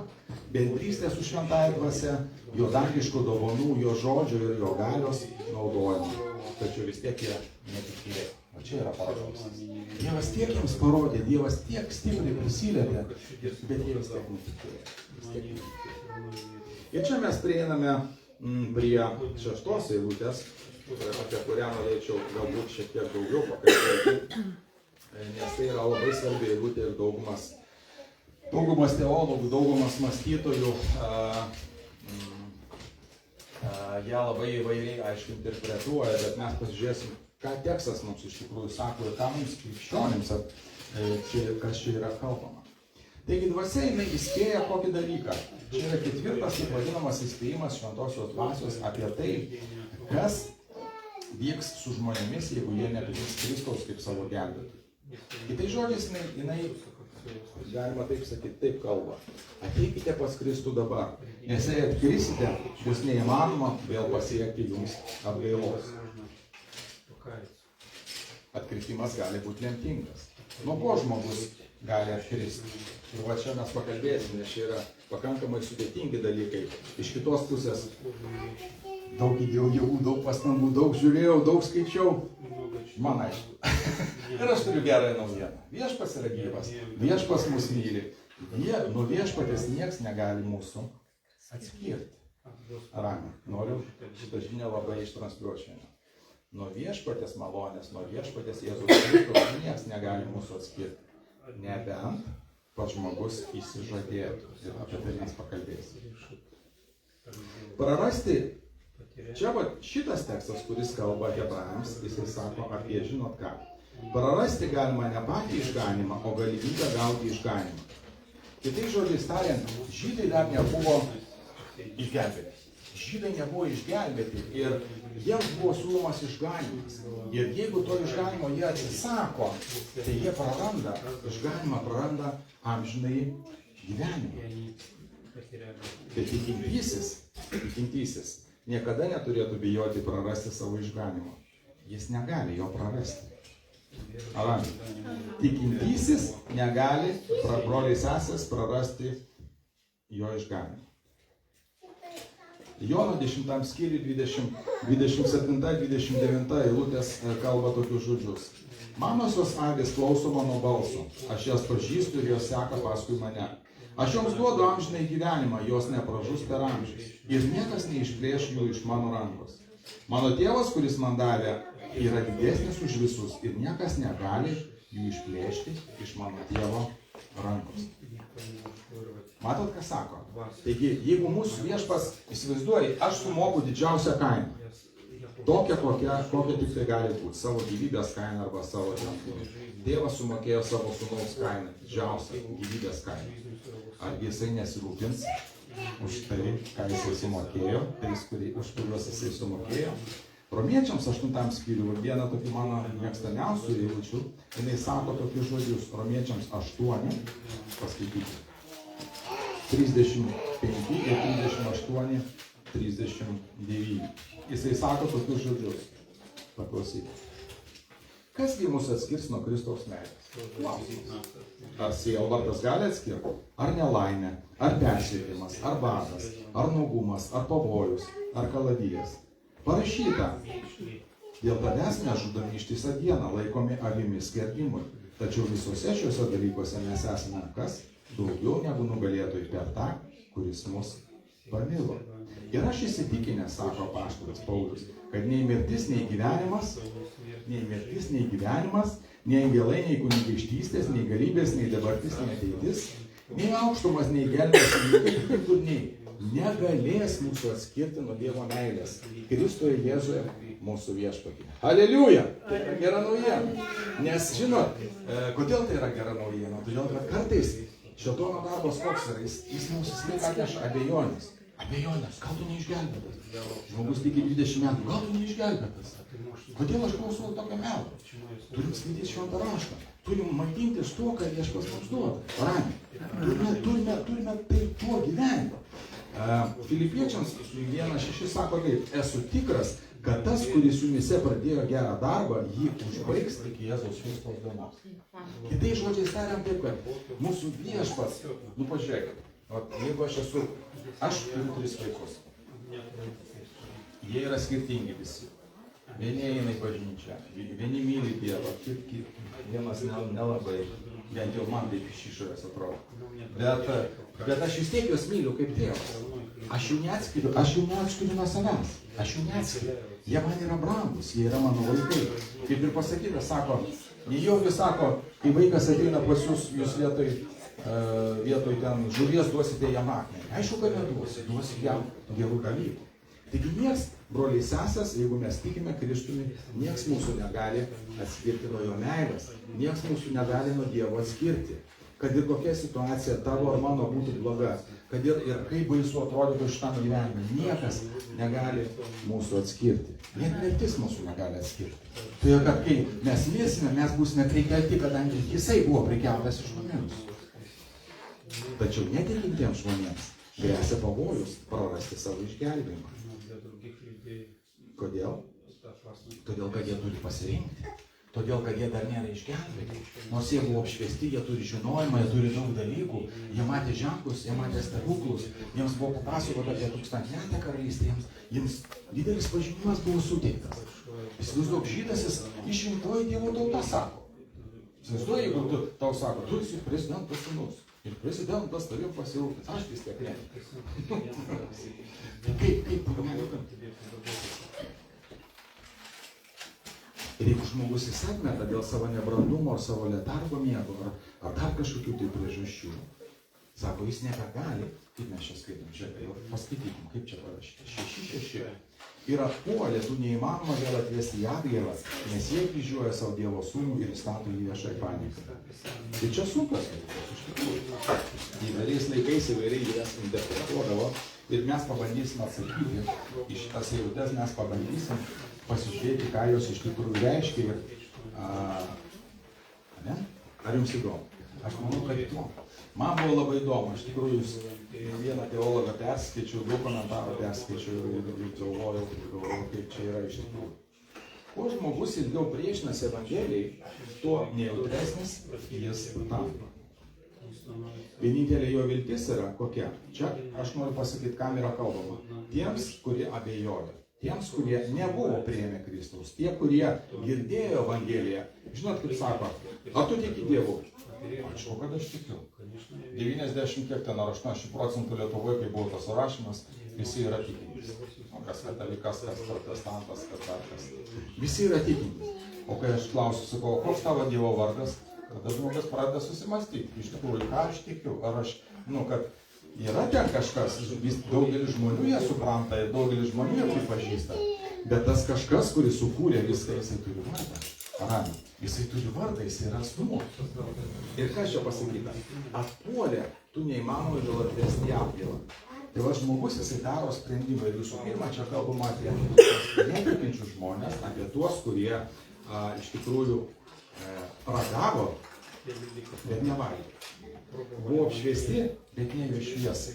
bendrystę su šventąja dvasia, jo dangiškų dovanų, jo žodžio ir jo galios naudojimą. Tačiau vis tiek jie netikėjo. O čia yra paradoksas. Dievas tiek jiems parodė, Dievas tiek stipriai prisilietė, bet jie vis tiek netikėjo. Ir čia mes prieiname prie 6 eilutės, apie kurią norėčiau galbūt šiek tiek daugiau pakalbėti. Nes tai yra labai svarbi eilutė ir daugumas teologų, daugumas mąstytojų ją labai įvairiai, aišku, interpretuoja, bet mes pasižiūrėsim, ką tekstas mums iš tikrųjų sako ir ką mums krikščionims, kas čia yra kalbama. Taigi dvasia jinai įspėja kokį dalyką. Čia yra 4, taip vadinamas įspėjimas šventosios dvasios apie tai, kas vyks su žmonėmis, jeigu jie nepriims Kristaus kaip savo gelbėtojų. Kitais žodžiais, jinai, galima taip sakyti, taip kalba. Ateikite pas Kristų dabar, nes jei atkrisite, bus neįmanoma vėl pasiekti jums atgailos. Atkritimas gali būti lemtingas. Nuo ko žmogus gali atkristi? Ir va čia mes pakalbėsime, nes čia yra pakankamai sudėtingi dalykai. Iš kitos pusės daug įdėjau jėgų, daug pastangų, daug žiūrėjau, daug skaičiau. Man aišku. Ir aš turiu gerąją naujieną. Viešpats yra gyvas. Viešpats mus myli. Nuo viešpatės nieks negali mūsų atskirti. Rami, noriu šitą žinią labai ištransliuoti šiandien. Nuo viešpatės malonės, nuo viešpatės Jėzaus Kristaus nieks negali mūsų atskirti. Nebent pats žmogus įsižadėtų. Ir apie tai mes pakalbėsime. Prarasti. Čia va šitas tekstas, kuris kalba Hebrajams, jisai sako apie, žinot ką, prarasti galima ne patį išganymą, o galimybę gauti išganymą. Kitais žodžiais tariant, žydai dar nebuvo išgelbėti. Žydai nebuvo išgelbėti ir jiems buvo siūlomas išganymas. Ir jeigu to išganimo jie atsisako, tai jie praranda, išganymą praranda amžinai gyvenimą. Tai tikintysis niekada neturėtų bijoti prarasti savo išganimą. Jis negali jo prarasti. Amen. Tikintysis negali, broliai sesės, prarasti jo išganimą. Jono 10 skyriui 27-29 eilutės kalba tokius žodžius. Manosios avys klauso mano balso, aš jas pažįstu ir jos seka paskui mane. Aš joms duodu amžinai gyvenimą, jos nepražus per amžius. Ir niekas neišplėš jų iš mano rankos. Mano tėvas, kuris man davė, yra didesnis už visus ir niekas negali jų išplėšti iš mano tėvo rankos. Matot, ką sako? Taigi, jeigu mūsų viešpas įsivaizduoja, aš sumoku didžiausią kainą. Tokia, kokia tik tai gali būti. Savo gyvybės kainą arba savo žemkūnį. Dievas sumokėjo savo sūnaus kainą, didžiausią gyvybės kainą. Argi jisai nesirūpins už tai, ką jisai sumokėjo, tais, už kuriuos jisai sumokėjo. Romiečiams 8 skyriui, viena tokių mano mėgstamiausių eilučių, jinai sako tokius žodžius, Romiečiams 8, paskaitykite. 35 ir 38, 39. Jisai sako tokius žodžius. Paklausykite. Kasgi mus atskirs nuo Kristaus meilės? Ar sielvartas gali atskirti? Ar nelaimė? Ar persekiojimas? Ar badas? Ar nuogumas? Ar pavojus? Ar kaladijas? Parašyta. Dėl tavęs mes žudomi ištisą dieną, laikomi avimis skerdimui. Tačiau visuose šiuose dalykuose mes esame kas? Daugiau negu nugalėtojai per tą, kuris mus pamilo. Ir aš įsitikinęs, sako apaštalas Paulius, kad nei mirtis, nei gyvenimas, nei angelai, nei kunigaikštystės, nei galybės, nei dabartis, nei ateitis, nei aukštumas, nei gelbės, nei kitur, negalės mūsų atskirti nuo Dievo meilės. Kristuje Jėzuje mūsų viešpatie. Aleliuja! Tai yra gera naujiena. Nes, žinot, kodėl tai yra gera naujiena? Todėl, kad kartais šėtono darbas koks yra, jis mums visą atneša abejonės. Abejonės, gal tu neišgelbėtas? Žmogus tiki 20 metų, gal tu neišgelbėtas? Kodėl aš klausau tokio melo? Turim skaityti šventą raštą. Turim maitintis tuo, ką viešpas mums duoda. Ramiai. Turime tai tuo gyventi. Filipiečiams 1:6 sako taip, esu tikras, kad tas, kuris jumise pradėjo gerą darbą, jį užbaigs iki Jėzaus Kristaus dienos. Kitai žodžiais tariant taip, kad mūsų viešpats, pažiūrėkit, jeigu aš turiu 3 vaikus, jie yra skirtingi visi. Vieni eina į bažnyčią, vieni myli Dievą, vienas nelabai, bent jau man taip iš išorės atrodo. Bet aš vis tiek juos myliu kaip Dievas. Aš jų neatskiriu nuo savęs. Jie man yra brangus, jie yra mano vaikai. Kaip ir pasakyta, sako, Nejaugi sako, kai vaikas ateina pas jūs vietoj ten žuvies duosite jam akmenį. Aišku, kad neduosi jam gerų dalykų. Taigi nieks, broliai sesės, jeigu mes tikime Kristumi, nieks mūsų negali atskirti nuo jo meilės, nieks mūsų negali nuo Dievo atskirti. Kad ir kokia situacija tavo ar mano būtų bloga, kad ir kaip baisu atrodytų šitam gyvenime, niekas negali mūsų atskirti. Net mirtis mūsų negali atskirti. Tai kad kai mes mirsime, mes būsime prikelti, kadangi jisai buvo prikeltas iš žmonėms. Tačiau netikintiems žmonėms gresia pavojus prarasti savo išgelbėjimą. Kodėl? Todėl, kad jie turi pasirinkti. Todėl, kad jie dar nėra išgelbėti. Nors jie buvo apšviesti, jie turi žinojimą, jie turi daug dalykų, jie matė ženklus, jie matė stebuklus, jiems buvo papasakota apie tūkstantmetę karalystę, jiems didelis pažinimas buvo suteiktas. Įsivaizduok, žydas jis išrinktoji Dievo tauta sako. Įsivaizduok, jeigu tau sako, tu esi prezidentas sūnus. Ir prezidentas tavim pasirūpins, aš vis tiek ne. Kaip ir jeigu žmogus įsakmeta dėl savo nebrandumo ar savo letargo miego ar dar kažkokių tai priežasčių, sako, jis nebegali, kaip mes čia skaitom, čia paskaitykim, kaip čia parašyti, 6:6. Ir atpuolė, tu neįmanoma vėl atvesti į atgailą, nes jie kryžiuoja savo Dievo sūnų ir įstato į viešą paniką. Tai čia sunkas dalykas, iš tikrųjų. Įvairiais laikais įvairiai jas interpretuodavo ir mes pabandysim atsakyti į šitas eilutes, mes pabandysim pasižiūrėti, ką jos iš tikrųjų reiškia ir ar jums įdomu? Aš manau, kad įdomu. Man buvo labai įdomu, aš tikrųjų vieną teologą perskaičiau, daug komentarų perskaičiau ir galvojau, kaip čia yra iš tikrųjų. Kuo žmogus ilgiau priešinasi Evangelijai, tuo nejautresnis jis tampa. Vienintelė jo viltis yra kokia? Čia aš noriu pasakyti, kam yra kalbama. Tiems, kurie abejoja. Tiems, kurie nebuvo priėmę Kristaus. Tie, kurie girdėjo Evangeliją. Žinot, kaip sako, ar tu tiki Dievu? Aišku, kad aš tikiu. 90 kiek ten ar 80% Lietuvoje, kai buvo tas surašymas, visi yra tikintys. O kas katalikas, kas protestantas, kas dar kas. Visi yra tikintys. O kai aš klausiu, sakau, koks tavo Dievo vardas? tada žmogus pradeda susimastyti, iš tikrųjų, ką aš tikiu, ar aš, kad yra ten kažkas, daugelis žmonių jie supranta ir daugelis žmonių jie pripažįsta, bet tas kažkas, kuris sukūrė viską, jisai turi vardą. Rami, jisai turi vardą, jisai yra asmuo. Ir kas čia pasakyta? Atpuolė, tu neįmanoma vėl atvesti į atgailą. Tai va žmogus, jisai daro sprendimą ir visų pirma, čia kalbama apie netikinčius žmonės, apie tuos, kurie iš tikrųjų ragavo, bet nevalgė. Buvo apšviesti, bet neėjo šviesai.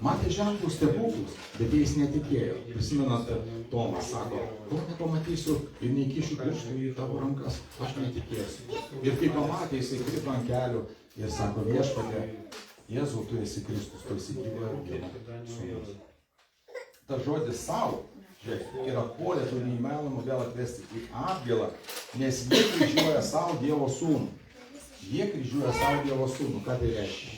Matė ženklus stebuklus, bet jais netikėjo. Prisimenat, Tomas sako, to nepamatysiu ir neįkišiu pirštų į tavo rankas, aš netikėsiu. Ir kai pamatė, jisai krito ant kelių ir sako, viešpatie, Jėzau, tu esi Kristus, tu esi gyvojo Dievo sūnus. Tas žodis sau, žiūrėk, ir atpuolė, tu neįmanoma vėl atvesti į atgailą, nes jie kryžiuoja savo Dievo sūnų. Jie kryžiuoja savo Dievo sūnų. Ką tai reiškia?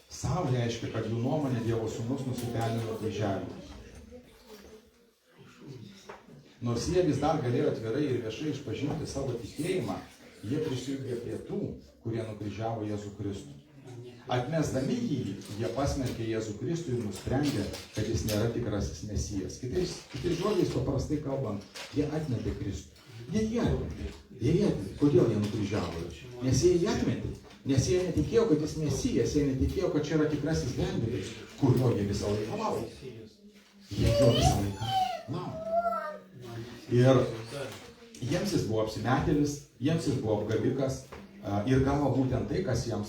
Sau reiškia, kad jų nuomonė Dievo sūnus nusipelnė nuo kryžiavimo. Nors jie vis dar galėjo atvirai ir viešai išpažinti savo tikėjimą, jie prisijungė prie tų, kurie nukryžiavo Jėzų Kristų. Atmesdami jį, jie pasmerkė Jėzų Kristų ir nusprendė, kad jis nėra tikrasis Mesijas. Kitais žodžiais, paprastai kalbant, jie atmetė Kristų. Jie atmetė. Kodėl jie nukryžiavo? Nes jie atmetė. Nes jie netikėjo, kad jis Mesijas, jie netikėjo, kad čia yra tikrasis gelbėtojas, kurio jie visą laiką laukė. Jie jo visą laiką laukė. Ir jiems jis buvo apsimetėlis, jiems jis buvo apgavikas ir gavo būtent tai, kas jam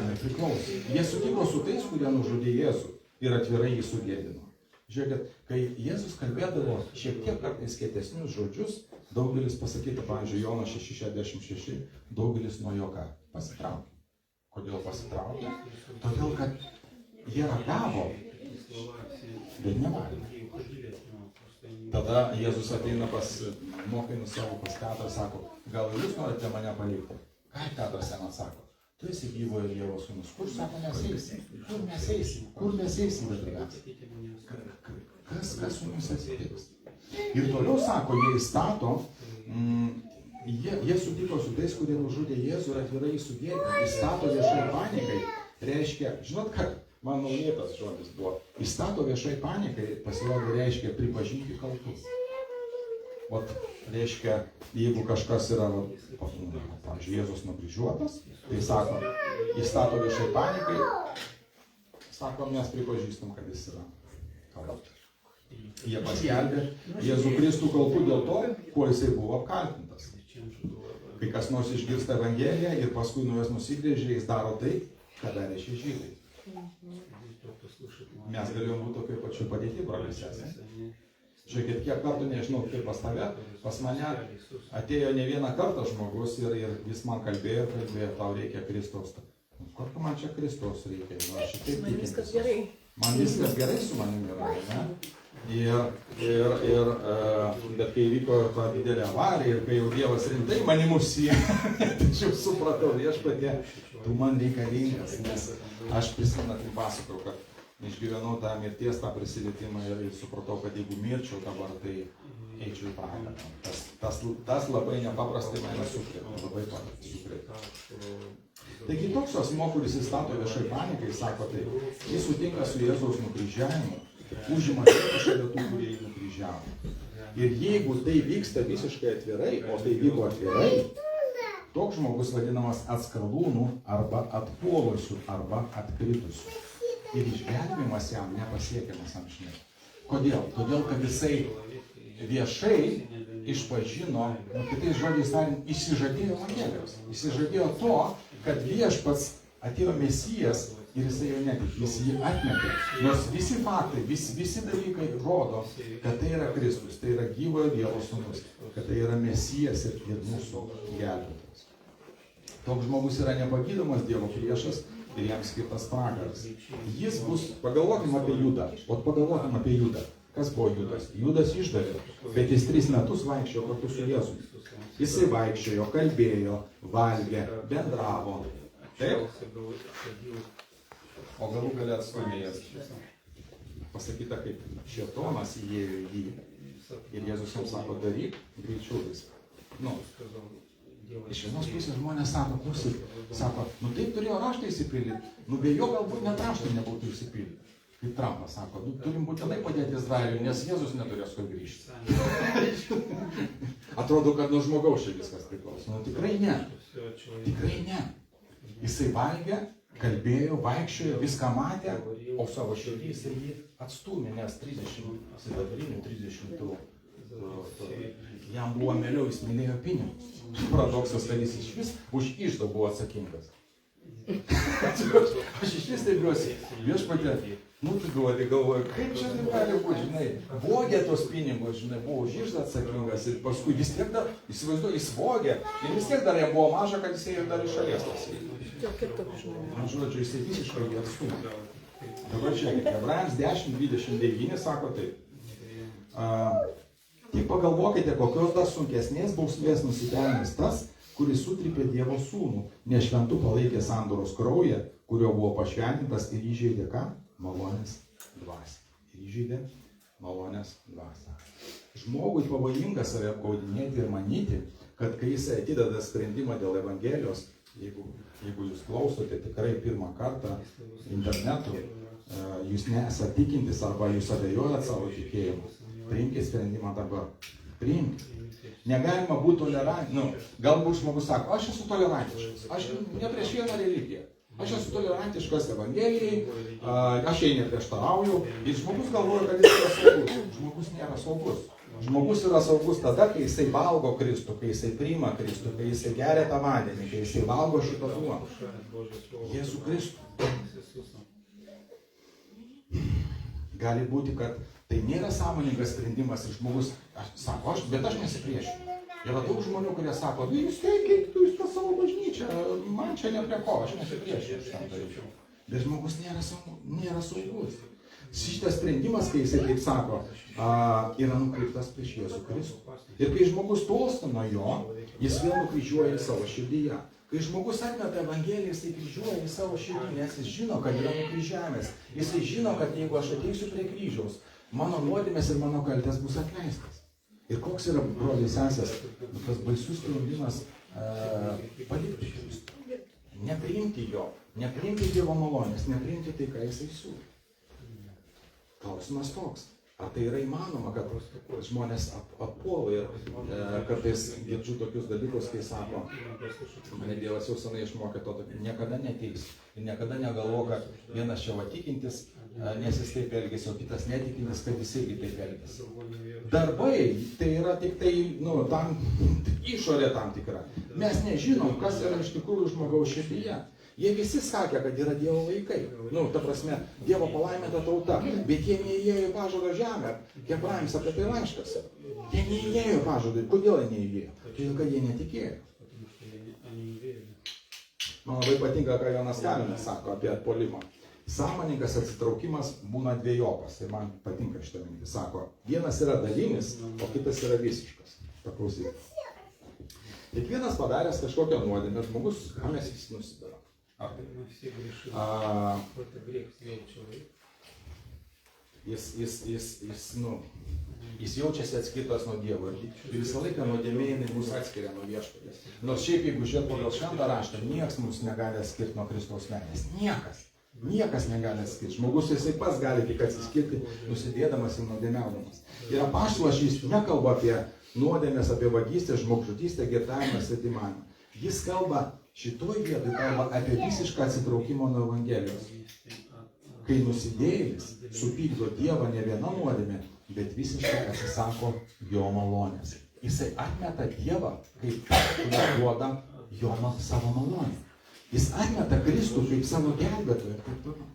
nepriklausė. Jie sutiko su tais, kurie nužudė Jėzų ir atvirai jį sugėdino. Žiūrėkit, kai Jėzus kalbėdavo šiek tiek kartais kietesnius žodžius, daugelis pasakyta, pavyzdžiui, Jonas 6,66, daugelis nuo jo ką? Pasitraukė. Kodėl pasitraukė? Todėl, kad jie ragavo, bet nevalgė. Tada Jėzus ateina pas mokinius savo, pas Petrą, sako, gal jūs norite mane palikti? Ką Petras jam atsako? Tu esi gyvojo Dievo sūnus. Kur, sako, mes eisim? Kur mes eisim? Kur mes eisim? Kas su mums atsitiks? Ir toliau sako, jie įstato, jie sutiko su tais, kurie nužudė Jėzų ir atvirai sugėdino. Įstato viešai panikai. Reiškia, žinot, kad man naujėtas žodis buvo. Įstato viešai panikai, pasirodo, reiškia pripažinti kaltus. Ot, reiškia, jeigu kažkas yra, pavyzdžiui, Jėzus nukryžiuotas, tai sako, įstato viešai panikai, sako, mes pripažįstam, kad jis yra kaltas. Jie paskelbė Jėzų Kristų kaltų dėl to, kuo jisai buvo apkaltintas. Kai kas nors išgirsta Evangeliją ir paskui nuo jos nusigrėžė, jis daro tai, ką darė šie žydai. Mes galėjom būti tokioj pačioj padėti, brolis sesės. Žiūrėkit, kiek kartų, nežinau, kaip pas tave, pas mane atėjo ne vieną kartą žmogus ir vis man kalbėjo, tau reikia Kristaus. Kokio man čia Kristaus reikia? Man viskas gerai. Man viskas gerai su manim yra, ne? Bet kai vyko ta didelė avarija ir kai jau Dievas rimtai manim užsiėmė, tačiau supratau, viešpatie, tu man reikalingas, nes aš prisimenu, kai pasakau, kad išgyvenau tą mirties, tą prisilietimą ir supratau, kad jeigu mirčiau dabar, tai eičiau į pragarą. Tas labai nepaprastai mane sukrėtė, labai sukrėtė. Taigi toks asmuo, kuris įstato viešai panikai, sako tai, jis sutinka su Jėzaus nukryžiavimu, užima vietą šalia tų, kurie jį nukryžiavo. Ir jeigu tai vyksta visiškai atvirai, o tai vyko atvirai, toks žmogus vadinamas atskalūnų arba atpuolusių arba atkritusių. Ir išgelbimas jam nepasiekiamas amžinai. Kodėl? Todėl, kad jisai viešai išpažino, kitais žodžiais tariant, išsižadėjo Evangelijos. Išsižadėjo to, kad viešpats atėjo Mesijas ir jisai jau netik, jis jį atmetė. Nors visi faktai, visi dalykai rodo, kad tai yra Kristus, tai yra gyvojo Dievo sūnus, kad tai yra Mesijas ir mūsų gelbėtojas. Toks žmogus yra nepagydomas Dievo priešas ir jam skirtas pragaras. Jis bus, pagalvokim apie Judą, pagalvokim apie Judą. Kas buvo Judas? Judas išdavė, bet jis 3 metus vaikščiojo kartu su Jėzumi. Jisai vaikščiojo, kalbėjo, valgė, bendravo. Taip? O galų gale atstūmė Jėzus. Pasakyta, kaip šėtonas įėjo į jį Ir Jėzus jums sako, daryk greičiau viską. Nu, iš vienos pusės žmonės sako, klausyk, sako, nu taip turėjo raštą įsipildyti, nu be jo galbūt net raštai nebūtų įsipildyti. Kaip Trumpas sako, nu turim būtinai padėti Izraeliui, nes Jėzus neturės kur grįžti. Atrodo, kad nuo žmogaus čia viskas priklauso. Nu tikrai ne. Tikrai ne. Jisai valgė, kalbėjo, vaikščiojo, viską matė, o savo širdį jisai jį atstūmė, nes 30 tų. Jam buvo mieliau, jis mylėjo pinigus. Paradoksas, kad jis iš vis už iždą buvo atsakingas. Aš iš vis stebiuosi, viešpatie, nu tu galvoju, kaip čia gali būti, žinai, vogė tos pinigus, žinai, buvo už iždą atsakingas ir paskui vis tiek dar, įsivaizduoju, jis vogė ir vis tiek dar jam buvo maža, kad jisai jau dar iš šalies tas. Man žodžiu, jisai visiškai jį atstumė. Dabar žiūrėkite, Hebrajams 10:29 sako taip. Tik pagalvokite, kokios dar sunkesnės bausmės nusipelnęs tas, kuris sutrypė Dievo sūnų, nešventu palaikė sandoros kraują, kurio buvo pašventintas ir įžeidė ką? Malonės dvasią. Ir įžeidė malonės dvasią. Žmogui pavojinga save apgaudinėti ir manyti, kad kai jis atideda sprendimą dėl Evangelijos, jeigu jūs klausote tikrai pirmą kartą internetu, jūs nesate tikintis arba jūs abejojat savo tikėjimu, priimkite sprendimą dabar. Priimkite. Negalima būti tolerantiškas. Galbūt žmogus sako, aš esu tolerantiškas, aš ne prieš vieną religiją. Aš esu tolerantiškas Evangelijai, aš jai neprieštarauju. Ir žmogus galvoja, kad jis yra saugus. Žmogus nėra saugus. Žmogus yra saugus tada, kai jisai valgo Kristų, kai jisai priima Kristų, kai jisai geria tą vandenį, kai jisai valgo šitą duoną. Jėzų Kristų. Gali būti, kad tai nėra sąmoningas sprendimas ir žmogus sako, bet aš nesipriešinu. Yra daug žmonių, kurie sako, jūs teikit savo bažnyčią, man čia ne prie ko, aš nesipriešinu. Bet žmogus nėra saugus. Šitas sprendimas, kai jisai taip sako, yra nukreiptas prieš Jėzų Kristų. Ir kai žmogus tolsta nuo jo, jis vėl nukryžiuoja į savo širdyje. Kai žmogus atmeta Evangeliją, jisai kryžiuoja į savo širdį, nes jis žino, kad yra nukryžiavęs. Jisai žino, kad jeigu aš ateisiu prie kryžiaus, mano nuodėmės ir mano kaltės bus atleistas. Ir koks yra, broliai sesės, tas baisus sprendimas palikti Kristų. Nepriimti jo, nepriimti Dievo malonės, nepriimti tai, ką jisai siūlo. Klausimas toks. Ar tai yra įmanoma, kad žmonės atpuola ir kartais girdžiu tokius dalykus, kai sako, mane Dievas jau senai išmokė to, niekada neteis ir niekada negalvo, kad vienas čia va tikintis, nes jis taip elgėsi, o kitas netikintis, kad jis irgi taip elgėsi. Darbai, tai yra tik tai, tam išorė tam tikra. Mes nežinom, kas yra iš tikrųjų žmogaus širdyje. Jie visi sakė, kad yra Dievo vaikai. Ta prasme, Dievo palaiminta tauta. Bet jie neįėjo į pažado žemę. Hebrajams apie tai laiškas. Jie neįėjo į pažadą. Kodėl jie neįėjo? Todėl, kad jie netikėjo. Man labai patinka, ką Jonas Kalinas sako apie atpuolimą. Sąmoningas atsitraukimas būna dvejopas. Ir man patinka šitą mintį. Sako, vienas yra dalinis, o kitas yra visiškas. Paklausykite. Kiekvienas padaręs kažkokią nuodėmę, žmogus, ką mes jis nusidaro. Jis jaučiasi atskirtas nuo Dievo ir visą laiką nuodėmė jinai mus atskiria nuo Viešpaties. Nors šiaip, jeigu žiūrėt pagal šventą raštą, niekas mums negali atskirti nuo Kristaus meilės. Niekas negali atskirti. Žmogus jisai pats gali tik atsiskirti, nusidėdamas ir nuodėmiaudamas. Ir apaštalas jis nekalba apie nuodėmės, apie vagystę, žmogžudystę, girtavimą, svetimavimą. Jis kalba, šitoj vietoj kalba apie visišką atsitraukimą nuo Evangelijos. Kai nusidėjėlis supykdo Dievą ne viena nuodėmė, bet visiškai atsisako jo malonės. Jisai atmeta Dievą, kaip duoda jo savo malonę. Jis atmeta Kristų kaip savo gelbėtoją ir taip toliau.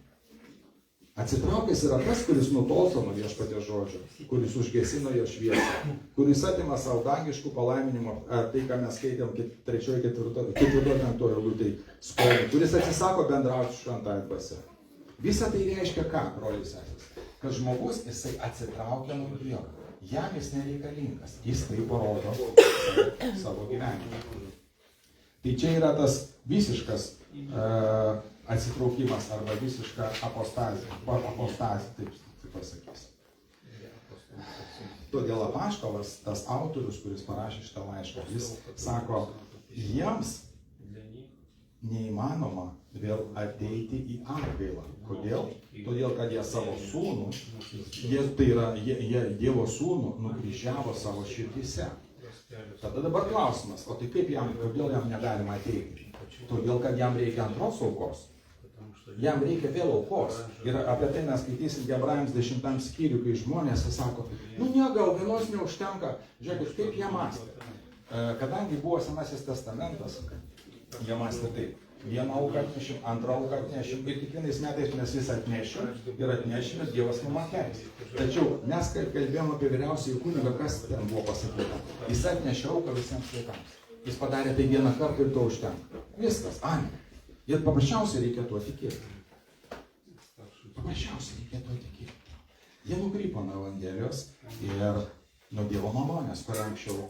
Atsitraukęs yra tas, kuris nutolsta nuo Viešpaties žodžio, kuris užgesina jo šviesą, kuris atima savo dangiškų palaiminimų, tai, ką mes skaitėm 3-4 eilutėj skolį, kuris atsisako bendrauti su šventąja dvasia. Visa tai reiškia ką, broliai sesės? Kad žmogus, jisai atsitraukia nuo Dievo. Jam jis nereikalingas. Jis tai parodo savo gyvenimą. Tai čia yra tas visiškas atsitraukimas arba visiška apostazė, taip pasakys. Todėl apaštalas, tas autorius, kuris parašė šitą laišką, jis sako, jiems neįmanoma vėl ateiti į atgailą. Kodėl? Todėl, kad jie savo sūnų, jie Dievo sūnų nukryžiavo savo širdyse. Tada dabar klausimas, o tai kaip kodėl jam negalima ateiti? Todėl, kad jam reikia antros aukos. Jam reikia vėl aukos. Ir apie tai mes skaitysim Hebrajams 10 skyrių, kai žmonės sako, gal vienos neužtenka. Žiūrėkit, kaip jie mąstė. Kadangi buvo Senasis testamentas, jie mąstė taip. Vieną auką atnešim, antrą auką atnešim ir kiekvienais metais mes vis atnešim ir atnešim ir Dievas mum atleis. Tačiau mes kalbėjom apie vyriausiąjį kunigą, kas ten buvo pasakyta. Jis atnešė auką visiems vaikams. Jis padarė tai vieną kartą ir to užtenka. Viskas, amen. Ir paprasčiausiai reikia tuo tikėti. Paprasčiausiai reikia tuo tikėti. Jie nukrypo nuo Evangelijos ir nuo Dievo malonės, kurią anksčiau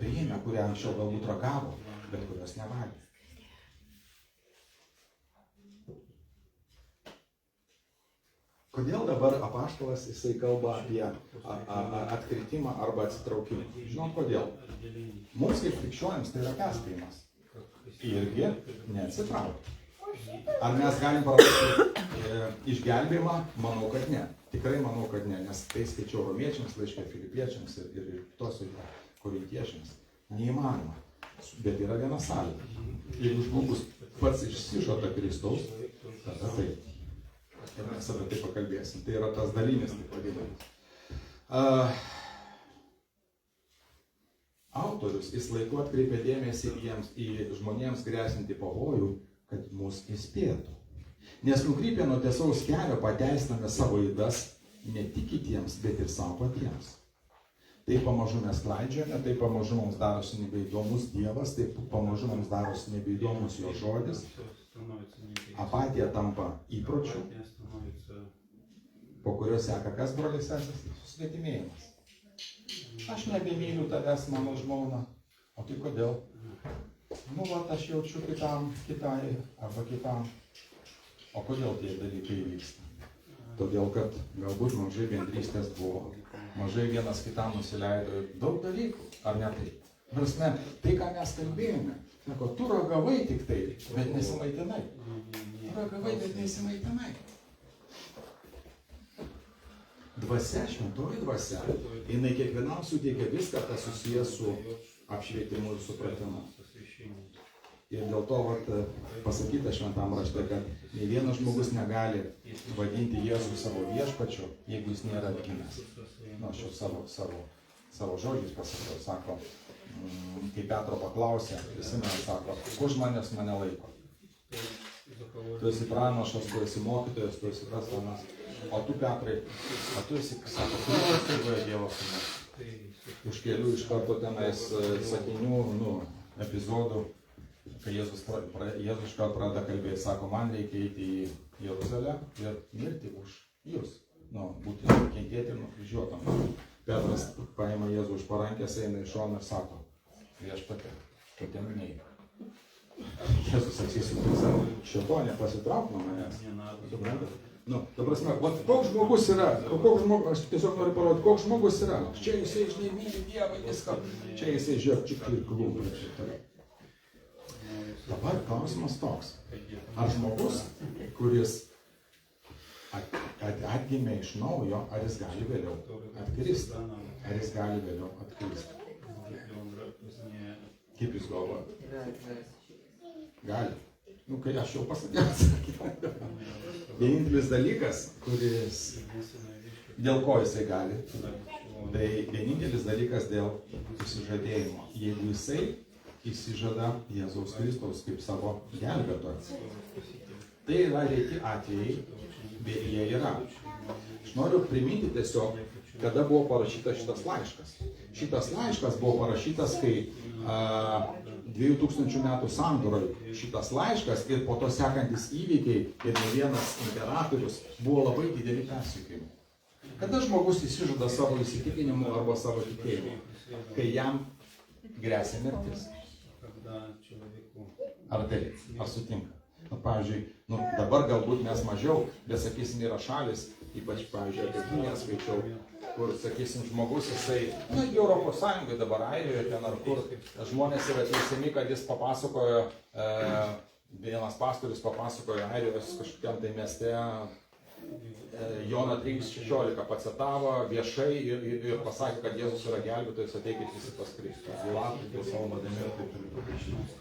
priėmė, kurią anksčiau galbūt ragavo, bet kurios nevalgė. Kodėl dabar apaštalas jisai kalba apie atkritimą arba atsitraukimą? Žinom kodėl. Mums kaip krikščionims tai yra perspėjimas. Irgi neatsitraukti. Ar mes galim prarasti išgelbėjimą? Manau, kad ne. Tikrai manau, kad ne, nes tai skaičiau romiečiams, laiške filipiečiams ir tos korintiečiams. Neįmanoma. Bet yra viena sąlyga. Jeigu žmogus pats išsižada Kristaus, tada taip. Ir mes apie tai pakalbėsim. Tai yra tas dalinis, taip vadinamas. Autorius, jis laiku atkreipė dėmesį į žmonėms grėsinti pavojų, kad mus įspėtų. Nes nukrypę nuo tiesaus kelio pateisiname savo ydas ne tik kitiems, bet ir savo patiems. Tai pamažu mes klaidžiame, tai pamažu mums darosi nebeįdomus Dievas, tai pamažu mums darosi nebeįdomus jo žodis. Apatija tampa įpročiu, po kurio seka kas, broliai sesės? Susvetimėjimas. Aš nebemyliu tavęs, mano žmona. O tai kodėl? Aš jaučiu kitai arba kitam. O kodėl tie dalykai vyksta? Todėl, kad galbūt mažai bendrystės buvo, mažai vienas kitam nusileido ir daug dalykų, ar ne taip? Prasme, tai, ką mes kalbėjome, sako, tu ragavai tik tai, bet nesimaitinai. Tu ragavai, bet nesimaitinai. Dvasia, šventoji dvasia, jinai kiekvienam suteikia viską, kas susijęs su apšvietimu ir supratimu. Ir dėl to pasakyta šventam rašte, kad nei vienas žmogus negali vadinti Jėzų savo viešpačiu, jeigu jis nėra atgimęs. Aš jau savo žodžiais pasakau, sako, kai Petro paklausė, prisimena, sako, kur žmonės mane laiko? Tu esi pranašas, tu esi mokytojas, tu esi tas anas. O tu, Petrai, tu esi, sako, tu nekalbėjo Dievo sūnus. Už kelių iš karto tenais sakinių, epizodų, kai Jėzus iš karto pradeda kalbėti, sako, man reikia eiti į Jeruzalę ir mirti už jūs. Būti kentėti ir nukryžiuotam. Petras paima Jėzų už parankės, eina iš šono ir sako, viešpatie, tu ten neik. Jėzus atsisuka ir sako, šėtonė, pasitrauk nuo manęs. Suprantat? Ta prasme, koks žmogus yra, aš tiesiog noriu parodyti, koks žmogus yra. Čia jisai, žinai, myli Dievą, viską. Čia jisai, žiūrėk, čia ir klūpa. Dabar klausimas toks. Ar žmogus, kuris atgimė iš naujo, ar jis gali vėliau atkristi? Ar jis gali vėliau atkristi? Kaip jūs galvojate? Gali. Kai aš jau pasakiau atsakymą. Vienintelis dalykas, dėl ko jisai gali, tai vienintelis dalykas dėl išsižadėjimo. Jeigu jisai išsižada Jėzaus Kristaus kaip savo gelbėtojas. Tai yra reti atvejai, bet jie yra. Aš noriu priminti tiesiog, kada buvo parašytas šitas laiškas. Šitas laiškas buvo parašytas, kai 2000 metų sandūroj šitas laiškas ir po to sekantis įvykiai ir ne vienas imperatorius buvo labai dideli persekiojimai. Kada žmogus įsižada savo įsitikinimu arba savo tikėjimu, kai jam gresia mirtis. Ar taip, ar sutinka? Pavyzdžiui, dabar galbūt mes mažiau, bet sakysim, yra šalis, ypač, pavyzdžiui, apie Kiniją skaičiau, kur, sakysim, žmogus, jisai, Europos Sąjungoje dabar Airijoje, ten ar kur, žmonės yra teisiami, kad jis papasakojo, vienas pastorius papasakojo Airijos kažkokiam tai mieste, Joną 3:16 pacitavo viešai ir pasakė, kad Jėzus yra gelbėtojas, ateikit visi pas Kristų. Lapkritį savo nuodėmė ir taip toliau.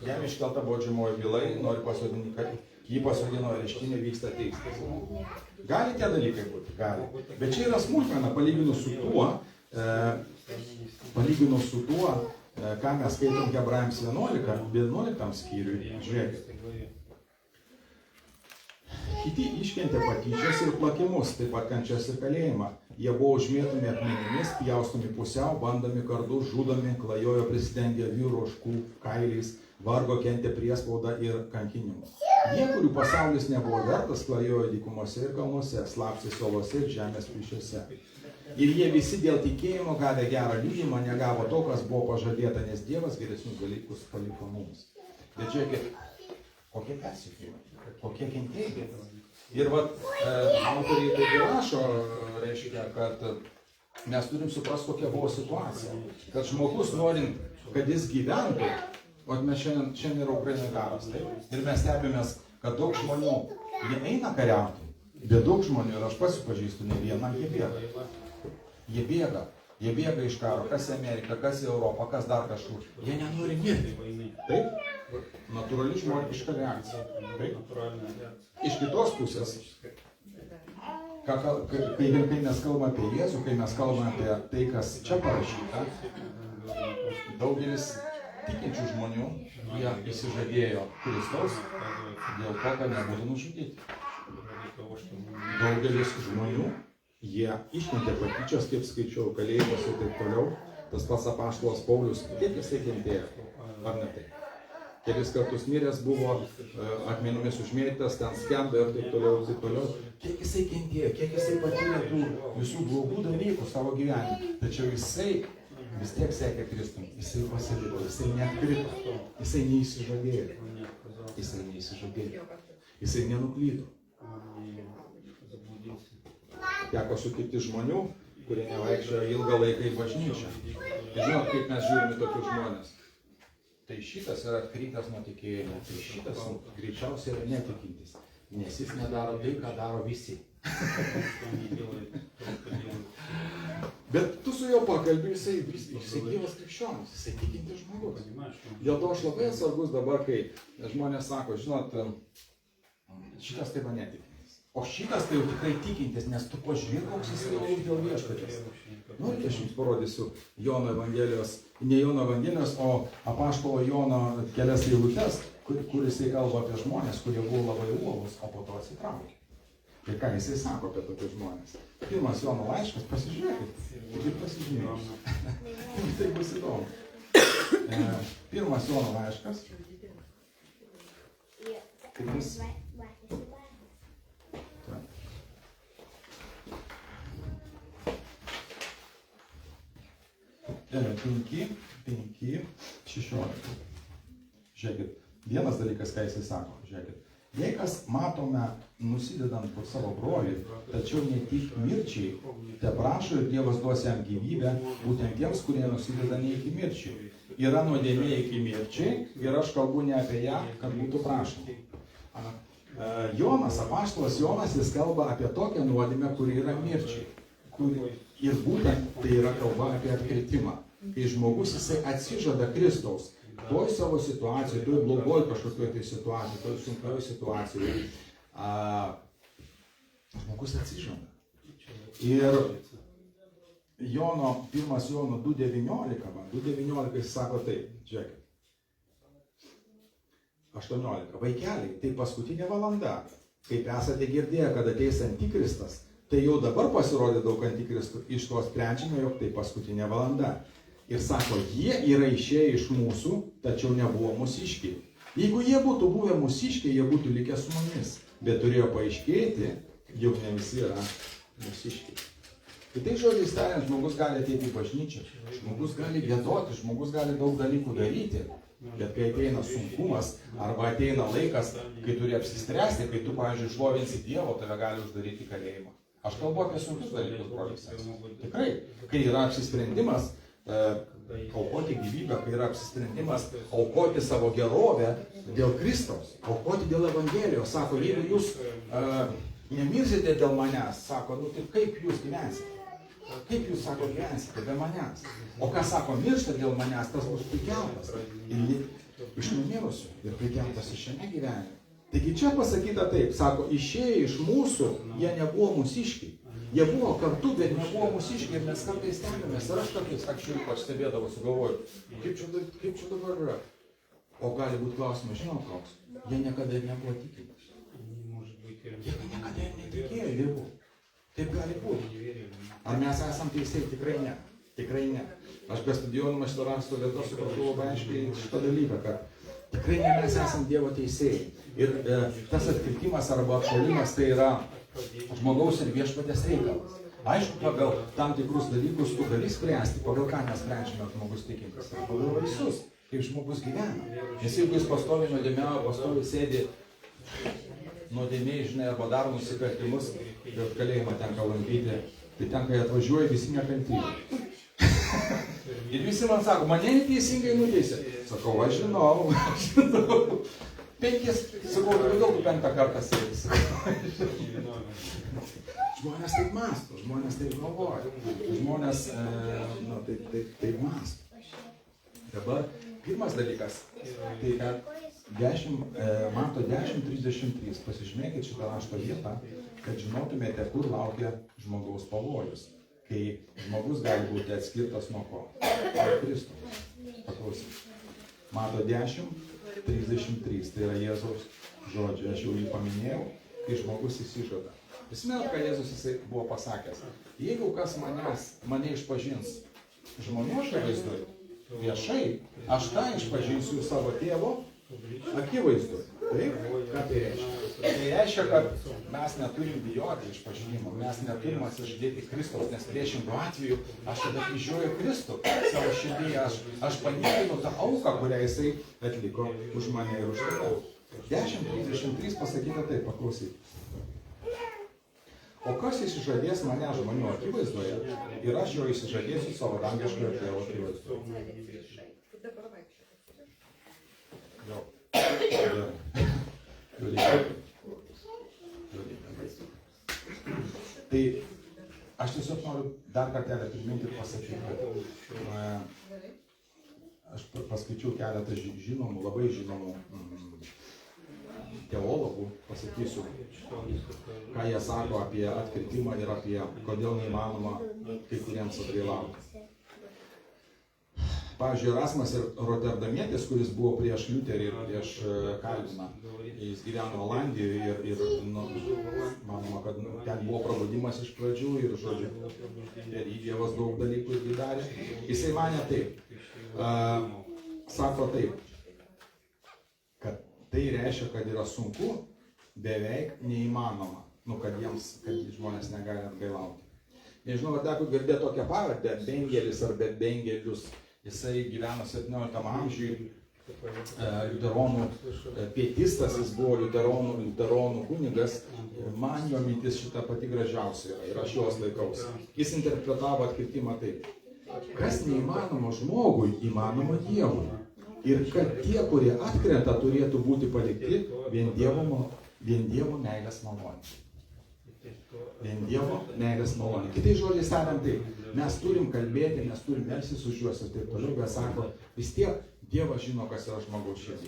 Jam iškelta baudžiamoji byla, nori pasodinti, kad jį pasodino areštinė, vyksta teismas. Gali tie dalykai būti? Gali. Bet čia yra smulkmena palyginus su tuo, ką mes skaitom Hebrajams 11 skyriui. Žiūrėkit. Kiti iškentė patyčias ir plakimus, taip pat kančias ir kalėjimą. Jie buvo užmėtomi akmenimis, pjaustomi pusiau, bandomi kardu, žudomi, klajojo prisidengę vyrų ožkų kailiais, vargo kentė priespaudą ir kankinimus. Jie, kurių pasaulis nebuvo vertas, klajojo dykumose ir kalnuose, slapstėsi olose ir žemės plyšiuose. Ir jie visi dėl tikėjimo gavę gerą liudijimą negavo to, kas buvo pažadėta, nes Dievas geresnius dalykus paliko mums. Bet žiūrėkit, kokie persekiojimai, kokie kentėjimai. Ir vat, autoriai taip ir rašo, reiškia, kad mes turim suprasti, kokia buvo situacija. Kad žmogus norint, kad jis gyventų, o mes šiandien yra Ukrainoje karas, taip? Ir mes stebimės, kad daug žmonių, jie eina kariauti, bet daug žmonių, ir aš pasipažįstu ne vieną, jie bėga. Jie bėga iš karo, kas į Ameriką, kas į Europą, kas dar kažkur. Jie nenori mirti. Taip? Natūrali žmogiška reakcija. Taip? Iš kitos pusės, kai mes kalbame apie Jėzų, kai mes kalbame apie tai, kas čia parašyta, daugelis tikinčių žmonių, jie įsižadėjo Kristaus dėl to, kad nebūtų nužudyti. Daugelis žmonių, jie iškentė patyčias, kaip skaičiau, kalėjimus ir taip toliau. Tas pats apaštalas Paulius, kiek jisai kentėjo, ar ne taip? Kelis kartus miręs buvo, akmenimis užmėtytas, ten skendo ir taip toliau, taip toliau. Kiek jisai kentėjo, kiek jisai patyrė tų visų blogų dalykų savo gyvenime. Tačiau jisai vis tiek sekė Kristum, jisai pasiliko, jisai neatkrito, jisai neįsižadėjo, jisai nenuklydo. Teko sutikti žmonių, kurie nevaikščiojo ilgą laiką į bažnyčią. Ir žinot, kaip mes žiūrime tokius žmonės. Tai šitas yra atkrytas nuo tikėjimo, tai šitas greičiausiai yra netikintis, nes jis nedaro tai, ką daro visi. Bet tu su juo pakalbi, jisai gyvas krikščionis, jisai tikintis žmogus. Dėl to aš labai atsargus dabar, kai žmonės sako, žinot, šitas taip netikintis. O šitas tai jau tikrai tikintis, nes tu pažiūrėk, koks jis yra dėl viešpaties. Norite, aš jums parodysiu Jono Evangelijos, ne Jono Evangelijos, o apaštalo Jono kelias eilutes, kur jisai kalba apie žmonės, kurie buvo labai uolūs, o po to atsitraukė. Ir ką jisai sako apie tokius žmonės? Pirmas Jono laiškas, pasižiūrėkit, ir pasižiūrėkit. Tai bus įdomu. Pirmas Jono laiškas. Tai 5:16. Žiūrėkit, vienas dalykas, ką jisai sako, žiūrėkit. Jei kas matome nusidedant po savo brolį, tačiau ne tik mirčiai, te prašo ir Dievas duos jam gyvybę, būtent tiems, kurie nusideda ne iki mirčiai. Yra nuodėmė iki mirčiai ir aš kalbu ne apie ją, kad būtų prašoma. Jonas, apaštalas Jonas, jis kalba apie tokią nuodėmę, kuri yra mirčiai. Ir būtent tai yra kalba apie atkritimą. Kai žmogus jisai atsižada Kristaus, toj savo situacijoje, toj blogoj kažkokioj tai situacijoje, toj sunkioj situacijoje, žmogus atsižada. Ir Jono, 1 Jono 2:19 jis sako taip, žiūrėkit. 18. Vaikeliai, tai paskutinė valanda. Kaip esate girdėję, kad ateis antikristas, tai jau dabar pasirodė daug antikristų, iš to sprendžiame, jog tai paskutinė valanda. Ir sako, jie yra išėję iš mūsų, tačiau nebuvo mūsiškiai. Jeigu jie būtų buvę mūsiškiai, jie būtų likę su mumis. Bet turėjo paaiškėti, jog ne visi yra mūsiškiai. Kitais žodžiais tariant, žmogus gali ateiti į bažnyčią, žmogus gali giedoti, žmogus gali daug dalykų daryti. Bet kai ateina sunkumas, arba ateina laikas, kai turi apsispręsti, kai tu, pavyzdžiui, šlovinsi Dievo, tave gali uždaryti į kalėjimą. Aš kalbu apie sunkius dalykus, broliai. Tikrai, kai yra apsisprendimas aukoti gyvybę, kai yra apsisprendimas aukoti savo gerovę dėl Kristaus, aukoti dėl Evangelijos. Sako, jeigu jūs nemirsite dėl manęs, sako, nu tai kaip jūs gyvensite? Kaip jūs, sako, gyvensite be manęs? O kas sako, miršta dėl manęs, tas bus prikeltas. Iš numirusių ir prikeltas iš šiame gyvenime. Taigi čia pasakyta taip, sako, išėję iš mūsų, jie nebuvo mūsiškiai. Jie buvo kartu, bet nebuvo mūsiškiai ir mes kartais stengiamės. Ir aš kartais, anksčiau ypač stebėdavausi, galvoju, kaip čia dabar yra. O gali būti klausimas, žinau koks, jie niekada ir nebuvo tikimi. Jie niekada ir netikėjo Dievu. Taip gali būti. Ar mes esam teisėjai? Tikrai ne. Tikrai ne. Aš bestudijuodamas šitą rašto vietą supratau labai aiškiai šitą dalyką, kad tikrai ne mes esam Dievo teisėjai. Ir tas atkritimas arba atšalimas tai yra žmogaus ir viešpatės reikalas. Aišku, pagal tam tikrus dalykus tu gali spręsti, pagal ką mes sprendžiame žmogus tikintis. Pagal vaisius, kaip žmogus gyvena. Nes jeigu jis pastovi nuodėmiauja, pastovi sėdi nuodėmiai, žinai, arba daro nusikaltimus, ir kalėjimą tenka lankyti, tai ten, kai atvažiuoja, visi nekantrybė. Ir visi man sako, mane neteisingai nuteisė. Sakau, aš žinau. Sakau, kodėl tu 5 kartą sėdis? Žmonės taip mąsto, žmonės taip galvoja. Žmonės taip mąsto. Dabar pirmas dalykas, tai kad Mato 10:33, pasižymėkit šitą rašto vietą, kad žinotumėte, kur laukia žmogaus pavojus, kai žmogus gali būti atskirtas nuo ko? Nuo Kristaus. Paklausyk. Mato 10:33, tai yra Jėzaus žodžiai, aš jau jį paminėjau, kai žmogus įsižada. Prisimenat, ką Jėzus jisai buvo pasakęs? Jeigu kas mane išpažins žmonių akivaizdoj, viešai, aš tą išpažinsiu savo tėvo akivaizdoj. Taip? Ką tai reiškia? Tai reiškia, kad mes neturim bijoti išpažinimo, mes neturim atsižadėti Kristaus, nes priešingų atveju aš tada kryžiuoju Kristų savo širdyje, aš paniekinu tą auką, kurią jisai atliko už mane ir už tave. 10:33 pasakyta taip, paklausyk. O kas išsižadės mane žmonių akivaizdoje ir aš jo išsižadėsiu savo dangiškojo tėvo akivaizdoje. Tai aš tiesiog noriu dar kartelį priminti ir pasakyti, kad aš paskaičiau keletą žinomų, labai žinomų teologų, pasakysiu, ką jie sako apie atkritimą ir apie kodėl neįmanoma kai kuriems atgailauti. Pavyzdžiui, Erasmas ir Rotterdamietis, kuris buvo prieš Liuterį ir prieš Kalviną, jis gyveno Olandijoje ir manoma, kad ten buvo prabudimas iš pradžių ir, žodžiu, Dievas daug dalykų irgi darė. Jisai manė taip, sako taip, kad tai reiškia, kad yra sunku, beveik neįmanoma, kad žmonės negali atgailauti. Nežinau, ar teko girdėti tokią pavardę, Bengelis ar Bengelius. Jisai gyveno 17 amžiuje, liuteronų pietistas, jis buvo liuteronų kunigas. Man jo mintis šita pati gražiausia yra ir aš jos laikausi. Jis interpretavo atkritimą taip. Kas neįmanoma žmogui, įmanoma Dievui. Ir kad tie, kurie atkrenta, turėtų būti palikti vien Dievo meilės malonė. Vien Dievo meilės malonė. Kitai žodžiai tariant taip, mes turim kalbėti, mes turim melstis už juos ir taip toliau, bet sako, vis tiek Dievas žino, kas yra žmogaus širdį.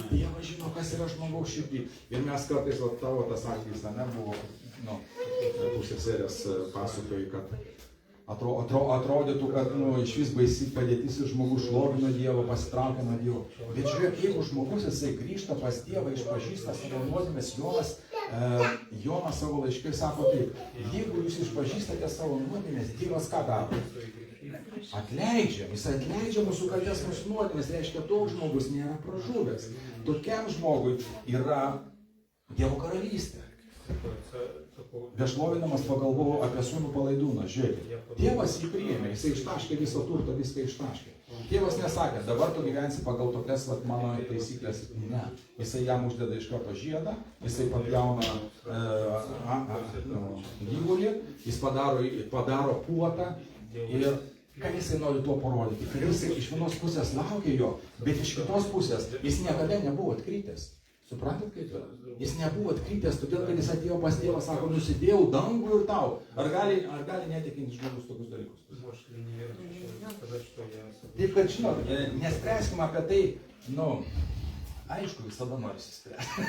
Dievas žino, kas yra žmogaus širdį. Ir mes kartais, tavo tas atvejis, nebuvo, pusėserės pasakoji, kad atrodytų, kad iš vis baisi padėtis ir žmogus šlovino Dievo, pasitraukia nuo Dievo. Bet žiūrėk, jeigu žmogus jisai grįžta pas Dievą, išpažįsta savo nuodėmes, Jonas savo laiškai sako taip, jeigu jūs išpažįstate savo nuodėmes, Dievas ką daro? Atleidžia, jis atleidžia mūsų kaltes, mūsų nuodėmes, reiškia, toks žmogus nėra pražuvęs. Tokiam žmogui yra Dievo karalystė. Bešlovinamas pagalvojau apie sūnų Palaidūną. Žiūrėkit, tėvas jį priėmė, jisai ištaškė visą turtą, viską ištaškė. Tėvas nesakė, dabar tu gyvensi pagal tokias mano taisyklės. Ne. Jisai jam uždeda iš karto žiedą, jisai papjauna gyvulį, jis padaro puotą ir ką jisai nori tuo parodyti. Kad jisai iš vienos pusės laukia jo, bet iš kitos pusės jis niekada nebuvo atkritęs. Suprantat, kaip yra? Jis nebuvo atkritęs, todėl, kad jis atėjo pas tėvą, sako, nusidėjau dangų ir tau. Ar gali netikintis žmogus tokius dalykus? Taip, kad žinot, nespręskime apie tai, aišku, visada norisi spręsti.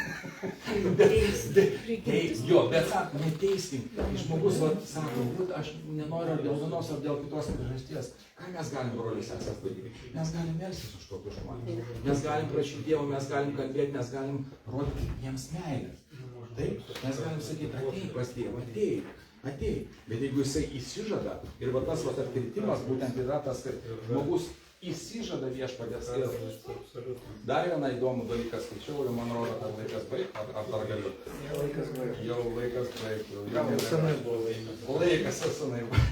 Bet sako, neteiskim. Žmogus sako, aš nenoriu ar dėl vienos ar dėl kitos priežasties. Ką mes galim, broliai, sesės, daryti? Mes galim melstis už tokius žmonės. Mes galim prašyti Dievo, mes galim kalbėti, mes galim rodyti jiems meilę. Taip, mes galim sakyti, ateik pas Dievą, ateik. Bet jeigu jisai įsižada, ir va tas atkritimas būtent yra tas, kad žmogus įsižada viešpaties. Ir dar vieną įdomų dalyką skaičiau, ir man rodo, kad laikas baig, ar dar galiu? Jau laikas baig. Laikas senai buvo.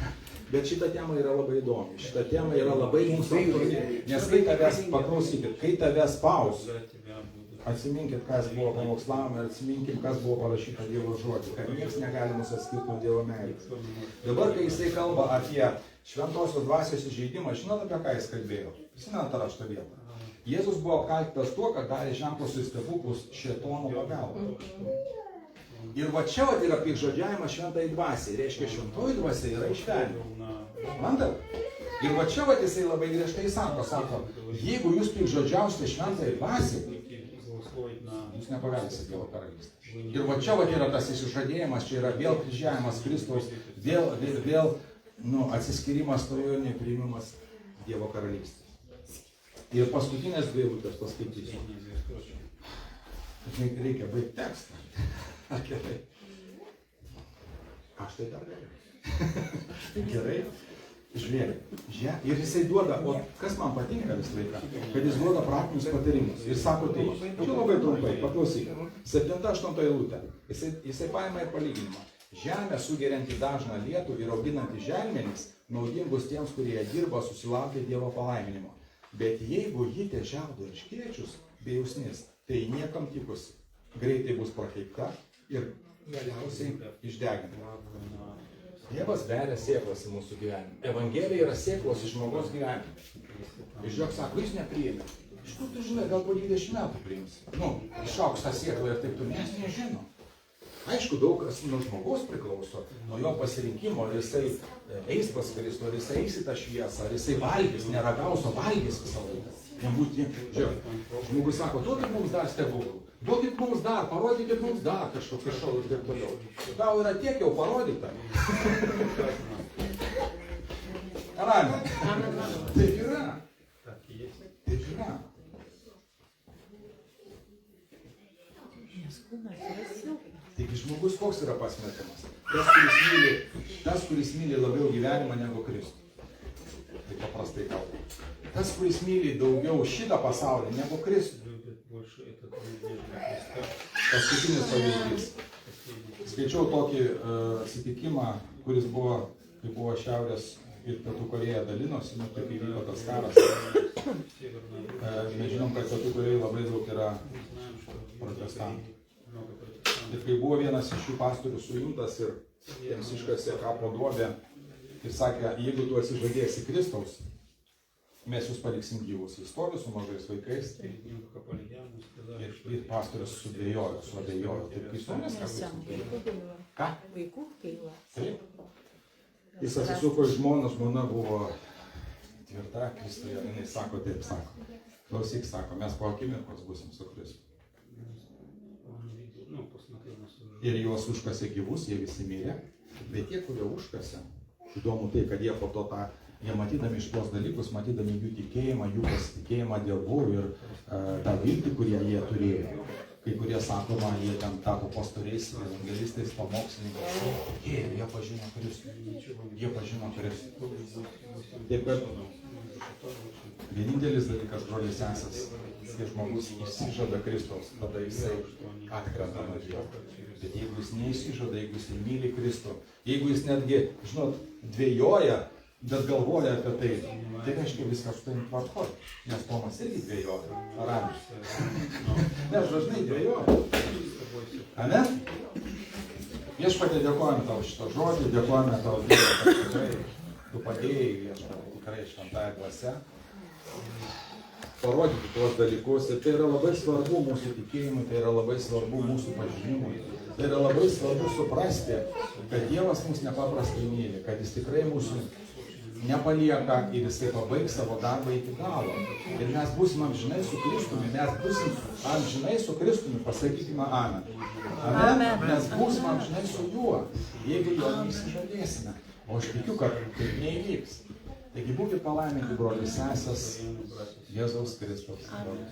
Bet šita tema yra labai įdomi. Šita tema yra labai mums aktuali. Nes kai tavęs, paklausykit, kai tavęs spaus, atsiminkit, kas buvo pamokslavome, ir atsiminkim, kas buvo parašyta Dievo žodžiu, kad niekas negali mus atskirti nuo Dievo meilės. Dabar, kai jisai kalba apie šventosios dvasios įžeidimą, žinot, apie ką jis kalbėjo? Prisimenat tą rašto vietą. Jėzus buvo apkaltintas tuo, kad darė ženklus ir stebuklus šėtono pagalba. Ir va čia yra piktžodžiavimas šventai dvasiai. Reiškia, šventoji dvasia yra iš velnio. Mandat? Ir va čia jisai labai griežtai sako, jeigu jūs piktžodžiausite šventai dvasiai, jūs nepaveldysite Dievo karalystę. Ir va čia yra tas išsižadėjimas, čia yra vėl kryžiavimas Kristaus, vėl atsiskyrimas to jo nepriimimas Dievo karalystės. Ir paskutinės dvi eilutės paskaitysiu. Reikia baigti tekstą. Gerai. Aš tai dar galiu. Gerai. Žiūrėk. Ir jisai duoda, o kas man patinka visą laiką, kad jis duoda praktinius patarimus. Ir sako tai, čia labai trumpai, paklausyk. 7-8 eilutė. Jisai paima ir palyginimą. Žemė sugerianti dažną lietų ir auginanti želmenis, naudingus tiems, kurie dirba, susilaukia Dievo palaiminimo. Bet jeigu ji te žiaudo erškėčius bei usnis, tai niekam tikusi. Greitai bus prakeikta ir galiausiai išdeginta. Dievas beria sėklas į mūsų gyvenimą. Evangelija yra sėklos iš žmogaus gyvenimą. Iš jo sako, jis nepriėmė. Iš kur tu žinai, gal po 20 metų priims. Išaugs tą sėklą ir taip tu mes nežino. Aišku, daug kas nuo žmogaus priklauso, nuo jo pasirinkimo, ar jisai eis pas Kristų, ar jisai eis į tą šviesą, ar jisai valgys, neragaus, o valgys visą laiką. Žiūrėk, žmogus sako, duokit mums dar stebuklų, duokit mums dar, parodykit mums dar kažkokį šou ir taip toliau. Tau yra tiek jau parodyta. Amen. Taip yra. Taip yra. Taigi žmogus koks yra pasmetimas? Tas, kuris myli labiau gyvenimą negu Kristų. Tai paprastai kalbant. Tas, kuris myli daugiau šitą pasaulį negu Kristų. Paskutinis pavyzdys. Skaičiau tokį atsitikimą, kuris buvo, kai buvo Šiaurės ir Pietų Korėja dalinosi, kai vyko tas karas. Mes žinom, kad Pietų Korėjoje labai daug yra protestantų. Ir kai buvo vienas iš jų pastorių suimtas ir jiems iškasė kapo duobę ir sakė, jeigu tu atsižadėsi Kristaus, mes jūs paliksim gyvus. Jis stovi su mažais vaikais ir pastorius sudvejojo. Taip, kai suomės, kas ką? Vaikų gaila. Taip. Jis atsisuko į žmoną, žmona buvo tvirta Kristuje, jinai sako, taip sako. Klausyk, sako, mes po akimirkos būsim su Kristu. Ir juos užkasė gyvus, jie visi mirė, bet tie, kurie užkasė, įdomu tai, kad jie po to jie matydami šitos dalykus, matydami jų tikėjimą, jų pasitikėjimą Dievu ir tą viltį, kurie jie turėjo, kai kurie sakoma, jie ten tapo pastoriais, evangelistais, pamokslininkais. Jie pažino Kristų. Jie pažino Kristų. Taip kad vienintelis dalykas, broliai sesės, kai žmogus įsižada Kristaus, tada jisai atkrenta nuo Dievo. Bet jeigu jis neįsižada, jeigu jis myli Kristų, jeigu jis netgi, žinot, dvejoja, bet galvoja apie tai, tai reiškia viskas štai tvarkoj. Nes Tomas irgi dvejoja. Aramis. Nes dažnai dvejoja. Ane? Viešpatie, dėkojame tau šitą žodį, dėkojame tau Dievą, kad tikrai tu padėjai viešpatie tikrai šventąją dvasią parodyti tuos dalykus. Ir tai yra labai svarbu mūsų tikėjimui, tai yra labai svarbu mūsų pažinimui. Tai yra labai svarbu suprasti, kad Dievas mus nepaprastai myli, kad jis tikrai mūsų nepalieka ir jisai pabaigs savo darbą iki galo. Ir mes būsim amžinai su Kristumi, pasakykime amen. Amen. Mes būsim amžinai su juo, jeigu jo neįsižadėsime. O aš tikiu, kad taip neįvyks. Taigi būkite palaiminti, broliai sesės, Jėzaus Kristaus. Amen.